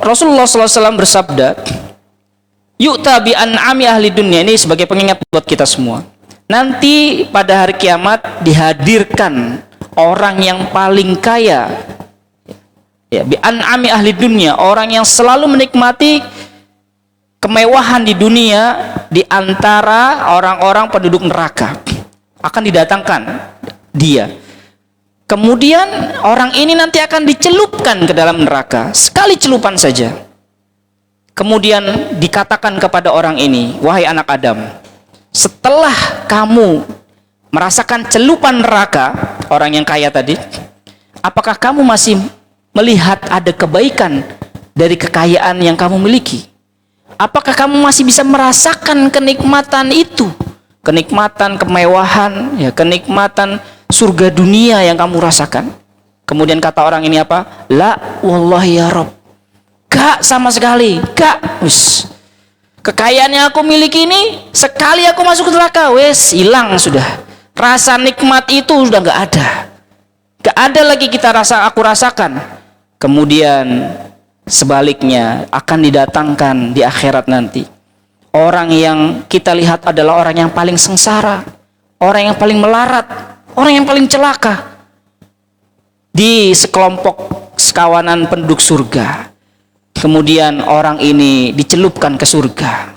Rasulullah SAW bersabda, yu'ta bi an'ami ahli dunia. Ini sebagai pengingat buat kita semua. Nanti pada hari kiamat dihadirkan orang yang paling kaya, ya, bi an'ami ahli dunia, orang yang selalu menikmati kemewahan di dunia di antara orang-orang penduduk neraka. Akan didatangkan dia. Kemudian orang ini nanti akan dicelupkan ke dalam neraka, sekali celupan saja. Kemudian dikatakan kepada orang ini, wahai anak Adam, setelah kamu merasakan celupan neraka, orang yang kaya tadi, apakah kamu masih melihat ada kebaikan dari kekayaan yang kamu miliki? Apakah kamu masih bisa merasakan kenikmatan itu? Kenikmatan, kemewahan, ya, kenikmatan surga dunia yang kamu rasakan. Kemudian kata orang ini apa? La wallahi ya Rabb. Gak sama sekali, gak. Wis. Kekayaan yang aku miliki ini, sekali aku masuk ke neraka, wes hilang sudah. Rasa nikmat itu sudah gak ada. Gak ada lagi aku rasakan. Kemudian sebaliknya akan didatangkan di akhirat nanti orang yang kita lihat adalah orang yang paling sengsara, orang yang paling melarat, orang yang paling celaka di sekelompok sekawanan penduduk surga. Kemudian orang ini dicelupkan ke surga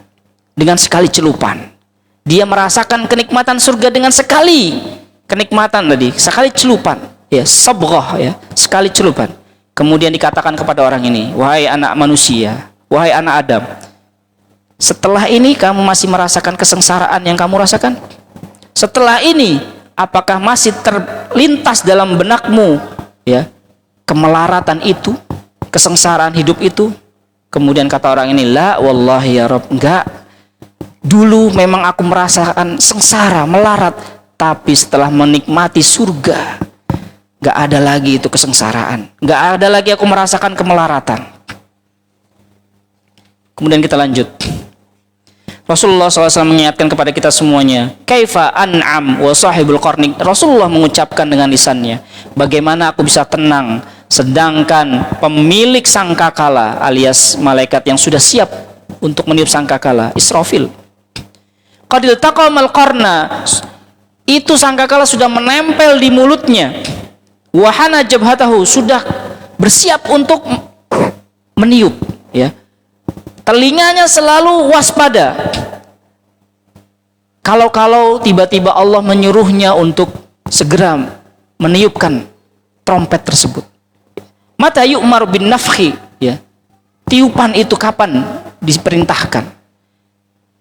dengan sekali celupan. Dia merasakan kenikmatan surga dengan sekali kenikmatan tadi, sekali celupan, ya, sabghah, ya, sekali celupan. Kemudian dikatakan kepada orang ini, wahai anak manusia, wahai anak Adam, setelah ini kamu masih merasakan kesengsaraan yang kamu rasakan? Setelah ini, apakah masih terlintas dalam benakmu, ya, kemelaratan itu, kesengsaraan hidup itu? Kemudian kata orang ini, la wallahi ya Rabb, enggak. Dulu memang aku merasakan sengsara, melarat, tapi setelah menikmati surga, enggak ada lagi itu kesengsaraan, enggak ada lagi aku merasakan kemelaratan. Kemudian kita lanjut. Rasulullah SAW mengingatkan kepada kita semuanya, kaifa an'am wa sahibul qarni. Rasulullah mengucapkan dengan lisannya, bagaimana aku bisa tenang sedangkan pemilik sangkakala alias malaikat yang sudah siap untuk meniup sangkakala, Israfil, qadil taqamal qarna, itu sangkakala sudah menempel di mulutnya. wa hana jabhatahu, sudah bersiap untuk meniup, ya. Telinganya selalu waspada. Kalau tiba-tiba Allah menyuruhnya untuk segera meniupkan trompet tersebut. Mata yu'mar bin nafhi, ya. Tiupan itu kapan diperintahkan?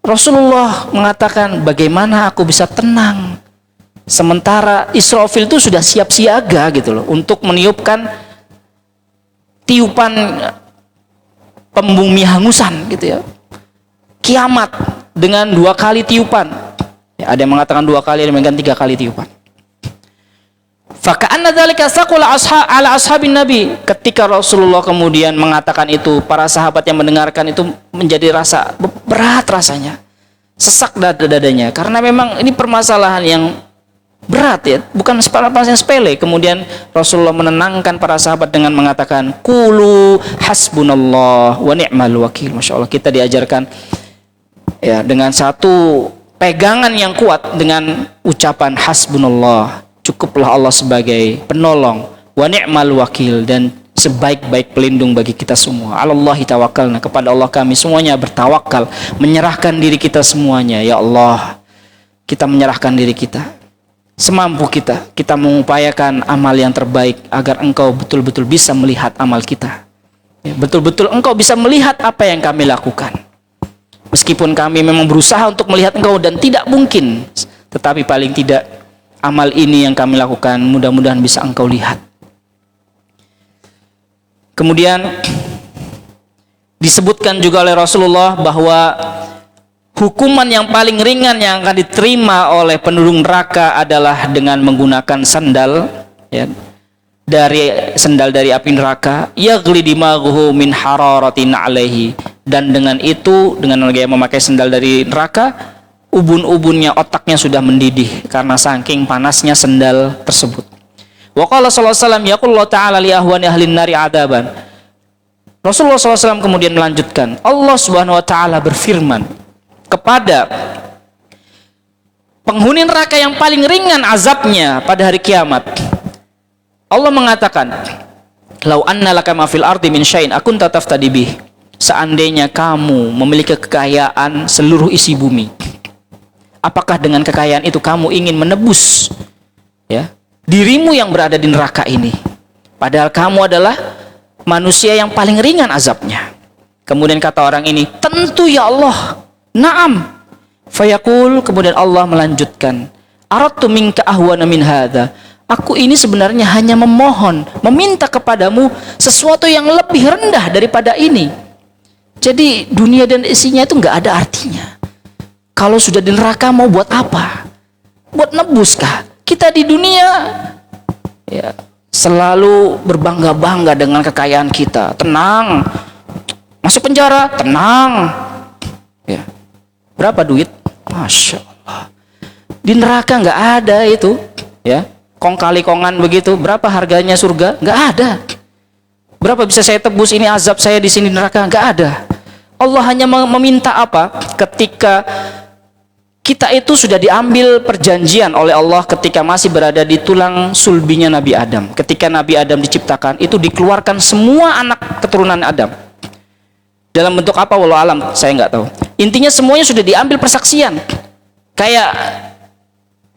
Rasulullah mengatakan, bagaimana aku bisa tenang sementara Israfil itu sudah siap siaga gitu loh untuk meniupkan tiupan pembumi hangusan gitu ya. Kiamat dengan 2 kali tiupan. Ya, ada yang mengatakan 2 kali, ada yang mengatakan 3 kali tiupan. Faka'anna dzalika saqula ala ashabin Nabi. Ketika Rasulullah kemudian mengatakan itu, para sahabat yang mendengarkan itu menjadi rasa berat rasanya. Sesak dadanya karena memang ini permasalahan yang berat ya, bukan permasalahan yang sepele. Kemudian Rasulullah menenangkan para sahabat dengan mengatakan, qulu hasbunallah wa ni'mal wakil. Masya Allah, kita diajarkan ya dengan satu pegangan yang kuat dengan ucapan hasbunallah, cukuplah Allah sebagai penolong, wa ni'mal wakil, dan sebaik-baik pelindung bagi kita semua. Alallahi tawakkalna, kepada Allah kami semuanya bertawakal, menyerahkan diri kita semuanya. Ya Allah, kita menyerahkan diri kita semampu kita mengupayakan amal yang terbaik agar Engkau betul-betul bisa melihat amal kita, ya, betul-betul Engkau bisa melihat apa yang kami lakukan. Meskipun kami memang berusaha untuk melihat Engkau dan tidak mungkin, tetapi paling tidak amal ini yang kami lakukan mudah-mudahan bisa Engkau lihat. Kemudian disebutkan juga oleh Rasulullah bahwa hukuman yang paling ringan yang akan diterima oleh penduduk neraka adalah dengan menggunakan sandal, ya, dari api neraka, yaghli dimaghuhu min hararatin alaihi, dan dengan itu, dengan orang yang memakai sandal dari neraka, ubun-ubunnya otaknya sudah mendidih karena saking panasnya sandal tersebut. Wa qala sallallahu alaihi wasallam, yaqulullahu ta'ala li ahwani ahlin nari adaban. Rasulullah SAW kemudian melanjutkan, Allah Subhanahu wa ta'ala berfirman kepada penghuni neraka yang paling ringan azabnya pada hari kiamat. Allah mengatakan, lau anna laka ma fil ardi min syai'in akunta taftadi bih. Seandainya kamu memiliki kekayaan seluruh isi bumi, apakah dengan kekayaan itu kamu ingin menebus, ya, dirimu yang berada di neraka ini, padahal kamu adalah manusia yang paling ringan azabnya. Kemudian kata orang ini, tentu ya Allah, na'am. Fayaqul, kemudian Allah melanjutkan, aradtu minka ahwana min hadza. Aku ini sebenarnya hanya memohon, meminta kepadamu sesuatu yang lebih rendah daripada ini. Jadi dunia dan isinya itu nggak ada artinya. Kalau sudah di neraka mau buat apa? Buat nebuskah? Kita di dunia ya selalu berbangga-bangga dengan kekayaan kita. Tenang, masuk penjara, tenang. Ya. Berapa duit? Masya Allah. Di neraka nggak ada itu, ya. Kong kali kongan begitu. Berapa harganya surga? Nggak ada. Berapa bisa saya tebus ini azab saya di sini neraka? Nggak ada. Allah hanya meminta apa? Ketika kita itu sudah diambil perjanjian oleh Allah ketika masih berada di tulang sulbinya Nabi Adam. Ketika Nabi Adam diciptakan, itu dikeluarkan semua anak keturunan Adam. Dalam bentuk apa? Wallahu alam, saya nggak tahu. Intinya semuanya sudah diambil persaksian. Kayak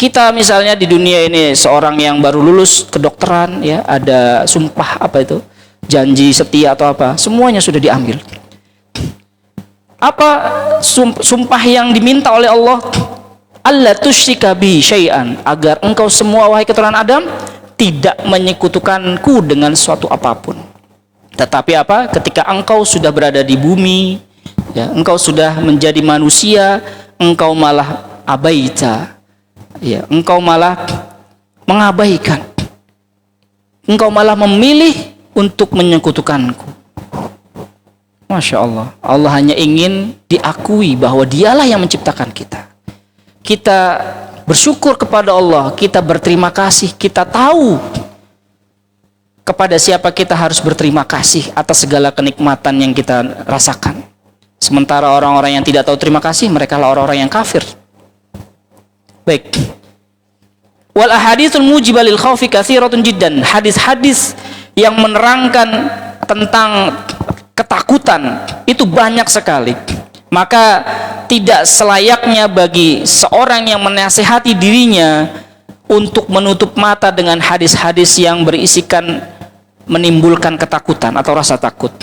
kita misalnya di dunia ini, seorang yang baru lulus kedokteran, ya, ada sumpah apa itu, janji setia atau apa, semuanya sudah diambil. Apa sumpah yang diminta oleh Allah? Allah tusyrika bi syai'an, agar engkau semua wahai keturunan Adam tidak menyekutukanku dengan suatu apapun. Tetapi apa? Ketika engkau sudah berada di bumi, ya, engkau sudah menjadi manusia, engkau malah abaita, ya, engkau malah mengabaikan, engkau malah memilih untuk menyekutukanku. Masya Allah, Allah hanya ingin diakui bahwa dialah yang menciptakan kita. Kita bersyukur kepada Allah, kita berterima kasih, kita tahu kepada siapa kita harus berterima kasih atas segala kenikmatan yang kita rasakan. Sementara orang-orang yang tidak tahu terima kasih, mereka lah orang-orang yang kafir. Baik, Wal ahaditsul mujibah lil khaufi katsiratun jiddan. Hadis-hadis yang menerangkan tentang ketakutan itu banyak sekali. Maka tidak selayaknya bagi seorang yang menasihati dirinya untuk menutup mata dengan hadis-hadis yang berisikan menimbulkan ketakutan atau rasa takut,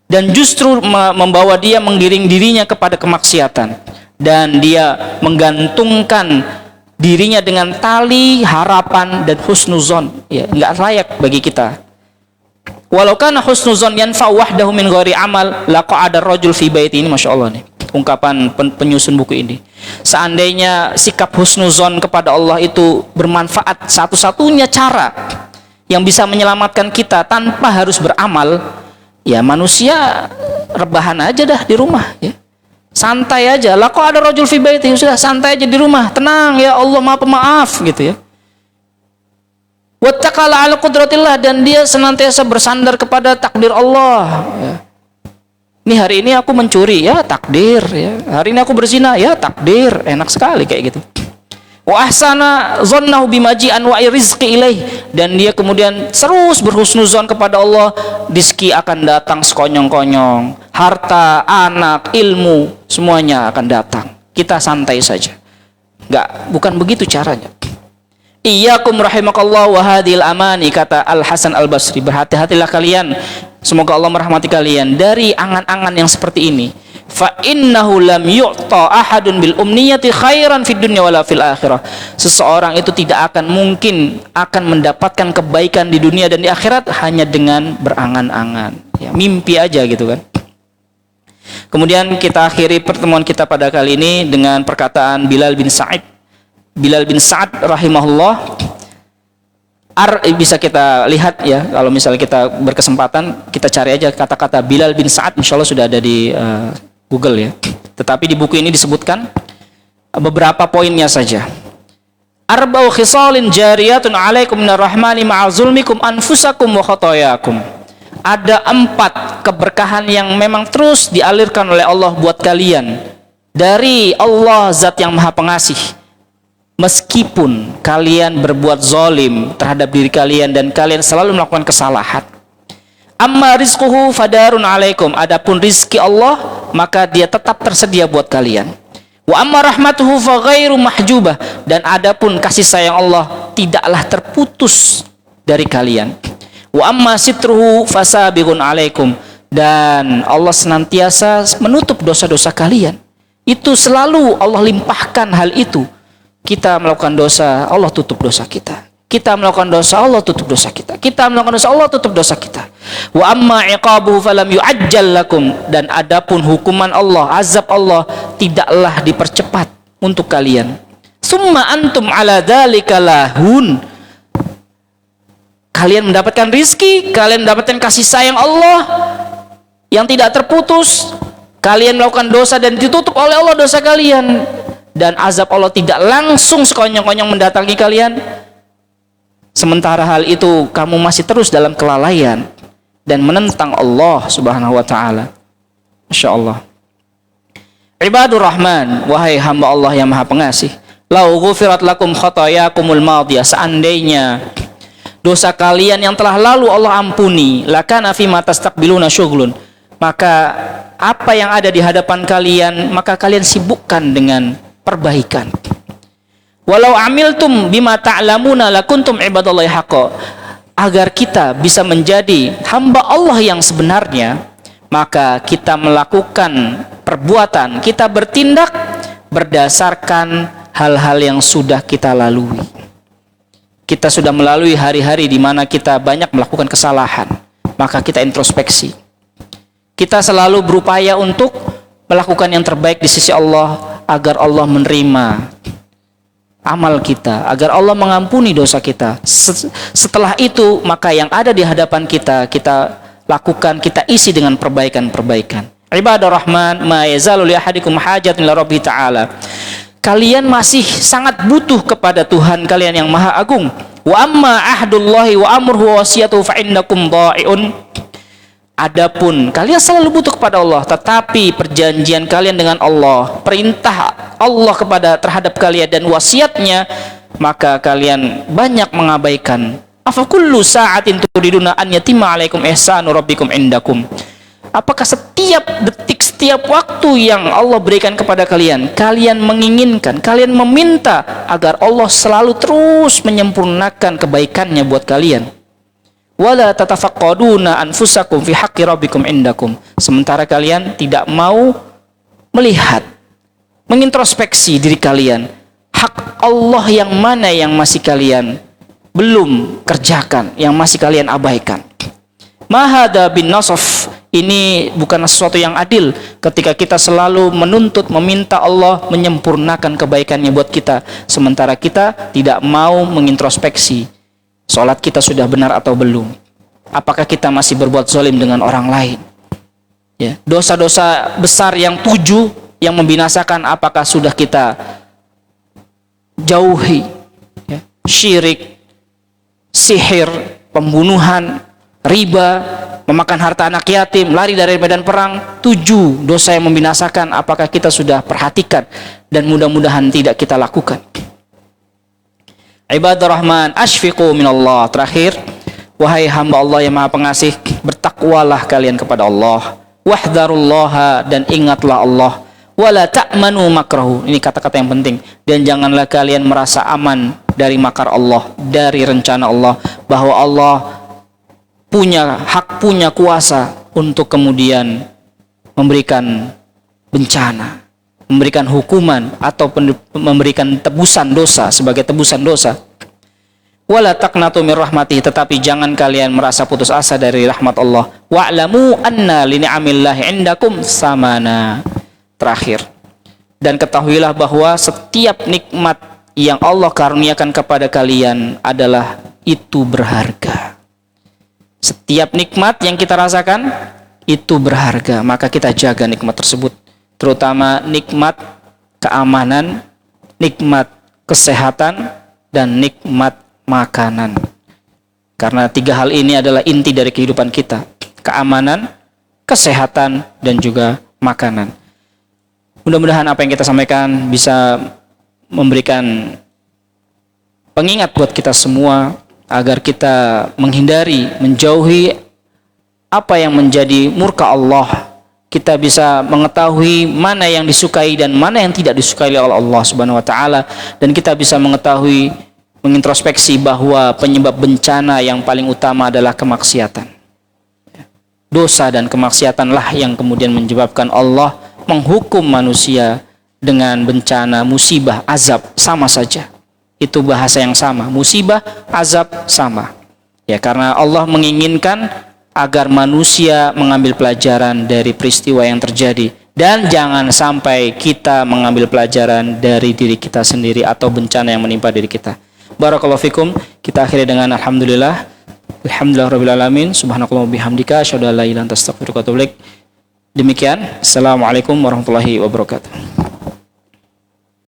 dan justru membawa dia menggiring dirinya kepada kemaksiatan, dan dia menggantungkan dirinya dengan tali harapan dan husnuzon. Ya, nggak layak bagi kita. Walau kana husnuzon yanfa'u wahdahu min ghairi amal laqa'ada ar-rajul fi baiti. Ini Masya Allah nih ungkapan penyusun buku ini. Seandainya sikap husnuzon kepada Allah itu bermanfaat, satu-satunya cara yang bisa menyelamatkan kita tanpa harus beramal, ya manusia rebahan aja dah di rumah, ya santai aja. Lah kok ada rajul fi baiti, sudah santai aja di rumah, tenang ya Allah maha pemaaf gitu ya. Wattaqala ala qudratillah, dan dia senantiasa bersandar kepada takdir Allah, ya. Ini hari ini aku mencuri, ya takdir, ya. Hari ini aku berzina, ya takdir. Enak sekali kayak gitu. Wa ahsana dhannahu bimaji'an wa rizqi ilaih, dan dia kemudian terus berhusnuzon kepada Allah, rezeki akan datang sekonyong-konyong, harta, anak, ilmu, semuanya akan datang. Kita santai saja. Bukan begitu caranya. Iyyakum rahimakallah wa hadhil amani, kata Al Hasan Al Basri, berhati-hatilah kalian, semoga Allah merahmati kalian, dari angan-angan yang seperti ini. Fa innahu lam yu'ta ahadun bil umniyati khairan fid dunya wala fil akhirah. Seseorang itu tidak akan mungkin akan mendapatkan kebaikan di dunia dan di akhirat hanya dengan berangan-angan, ya, mimpi aja gitu kan. Kemudian kita akhiri pertemuan kita pada kali ini dengan perkataan Bilal bin Sa'ad rahimahullah. Bisa kita lihat ya, kalau misalnya kita berkesempatan kita cari aja kata-kata Bilal bin Sa'ad, insya Allah sudah ada di Google ya. Tetapi di buku ini disebutkan beberapa poinnya saja. Arba'u khisalin jariyatun 'alaikum minar rahmani ma'a zulmikum anfusakum wa khotoyakum. Ada 4 keberkahan yang memang terus dialirkan oleh Allah buat kalian dari Allah Zat yang Maha Pengasih, meskipun kalian berbuat zalim terhadap diri kalian dan kalian selalu melakukan kesalahan. Amma rizquhu fadarun alaikum, adapun rizki Allah maka dia tetap tersedia buat kalian. Wa amma rahmatuhu fa ghairu mahjubah, dan adapun kasih sayang Allah tidaklah terputus dari kalian. Wa amma sitruhu fasabiqun alaikum, dan Allah senantiasa menutup dosa-dosa kalian. Itu selalu Allah limpahkan hal itu. Kita melakukan dosa, Allah tutup dosa kita. Kita melakukan dosa, Allah tutup dosa kita. Kita melakukan dosa, Allah tutup dosa kita. Wa amma iqabuhu falam yu'ajjal lakum, dan adapun hukuman Allah, azab Allah tidaklah dipercepat untuk kalian. Summa antum ala dzalika lahun, kalian mendapatkan rizki, kalian mendapatkan kasih sayang Allah yang tidak terputus. Kalian melakukan dosa dan ditutup oleh Allah dosa kalian, dan azab Allah tidak langsung sekonyong-konyong mendatangi kalian. Sementara hal itu kamu masih terus dalam kelalaian dan menentang Allah Subhanahu wa taala. Masya Allah. Ibadur Rahman, wahai hamba Allah yang Maha Pengasih, lau ghufirat lakum khotoyakumul madiyah, seandainya dosa kalian yang telah lalu Allah ampuni, lakana fima tastaqbiluna syughlun, maka apa yang ada di hadapan kalian maka kalian sibukkan dengan perbaikan. Walau amiltum bima ta'lamuna lakuntum ibadallahi haqqa, agar kita bisa menjadi hamba Allah yang sebenarnya, maka kita melakukan perbuatan, kita bertindak berdasarkan hal-hal yang sudah kita lalui. Kita sudah melalui hari-hari di mana kita banyak melakukan kesalahan, maka kita introspeksi. Kita selalu berupaya untuk melakukan yang terbaik di sisi Allah, agar Allah menerima amal kita, agar Allah mengampuni dosa kita. Setelah itu maka yang ada di hadapan kita, kita lakukan, kita isi dengan perbaikan-perbaikan. Ibadah Rahman, ma yazalu li ahadikum hajatun ila Rabbi ta'ala. Kalian masih sangat butuh kepada Tuhan kalian yang Maha Agung. Wa amma ahdullahi wa amruhu wa wasiyatuhu fa innakum dha'iun. Adapun kalian selalu butuh kepada Allah, tetapi perjanjian kalian dengan Allah, perintah Allah terhadap kalian dan wasiatnya, maka kalian banyak mengabaikan. Afa kullu sa'atin turiduna an yatimma 'alaikum ihsanu rabbikum indakum. Apakah setiap detik, setiap waktu yang Allah berikan kepada kalian, kalian menginginkan, kalian meminta agar Allah selalu terus menyempurnakan kebaikannya buat kalian? Wala tatafaqqaduna anfusakum fi haqqi rabbikum indakum. Sementara kalian tidak mau melihat, mengintrospeksi diri kalian, hak Allah yang mana yang masih kalian belum kerjakan, yang masih kalian abaikan. Mahada bin nasaf, ini bukan sesuatu yang adil ketika kita selalu menuntut, meminta Allah menyempurnakan kebaikannya buat kita, sementara kita tidak mau mengintrospeksi salat kita sudah benar atau belum, apakah kita masih berbuat zalim dengan orang lain, ya, dosa-dosa besar yang 7 yang membinasakan apakah sudah kita jauhi, ya, syirik, sihir, pembunuhan, riba, memakan harta anak yatim, lari dari medan perang. 7 dosa yang membinasakan, apakah kita sudah perhatikan dan mudah-mudahan tidak kita lakukan. Ibadur Rahman, ashfiqu minallah. Terakhir, wahai hamba Allah yang Maha Pengasih, bertakwalah kalian kepada Allah. Wahdharullaha, dan ingatlah Allah. Wala ta'manu makrahu. Ini kata-kata yang penting. Dan janganlah kalian merasa aman dari makar Allah, dari rencana Allah, bahwa Allah punya hak, punya kuasa untuk kemudian memberikan bencana, memberikan hukuman, atau memberikan tebusan dosa sebagai tebusan dosa. Wala taqnatu mir rahmati, tetapi jangan kalian merasa putus asa dari rahmat Allah. Wa'lamu anna li ni'amillahi indakum samana. Terakhir, dan ketahuilah bahwa setiap nikmat yang Allah karuniakan kepada kalian adalah itu berharga. Setiap nikmat yang kita rasakan itu berharga, maka kita jaga nikmat tersebut, terutama nikmat keamanan, nikmat kesehatan, dan nikmat makanan. Karena 3 hal ini adalah inti dari kehidupan kita: keamanan, kesehatan, dan juga makanan. Mudah-mudahan apa yang kita sampaikan bisa memberikan pengingat buat kita semua agar kita menghindari, menjauhi apa yang menjadi murka Allah. Kita bisa mengetahui mana yang disukai dan mana yang tidak disukai oleh Allah Subhanahu wa taala, dan kita bisa mengetahui, mengintrospeksi bahwa penyebab bencana yang paling utama adalah kemaksiatan. Dosa dan kemaksiatanlah yang kemudian menyebabkan Allah menghukum manusia dengan bencana, musibah, azab, sama saja. Itu bahasa yang sama, musibah, azab, sama. Ya, karena Allah menginginkan agar manusia mengambil pelajaran dari peristiwa yang terjadi, dan jangan sampai kita mengambil pelajaran dari diri kita sendiri atau bencana yang menimpa diri kita. Barakallahu fikum. Kita akhiri dengan alhamdulillah. Alhamdulillahirabbil alamin. Subhanakallah bihamdika asyhadu an la ilaha illa anta astaghfiruka wa atubu ilaik. Demikian. Assalamualaikum warahmatullahi wabarakatuh.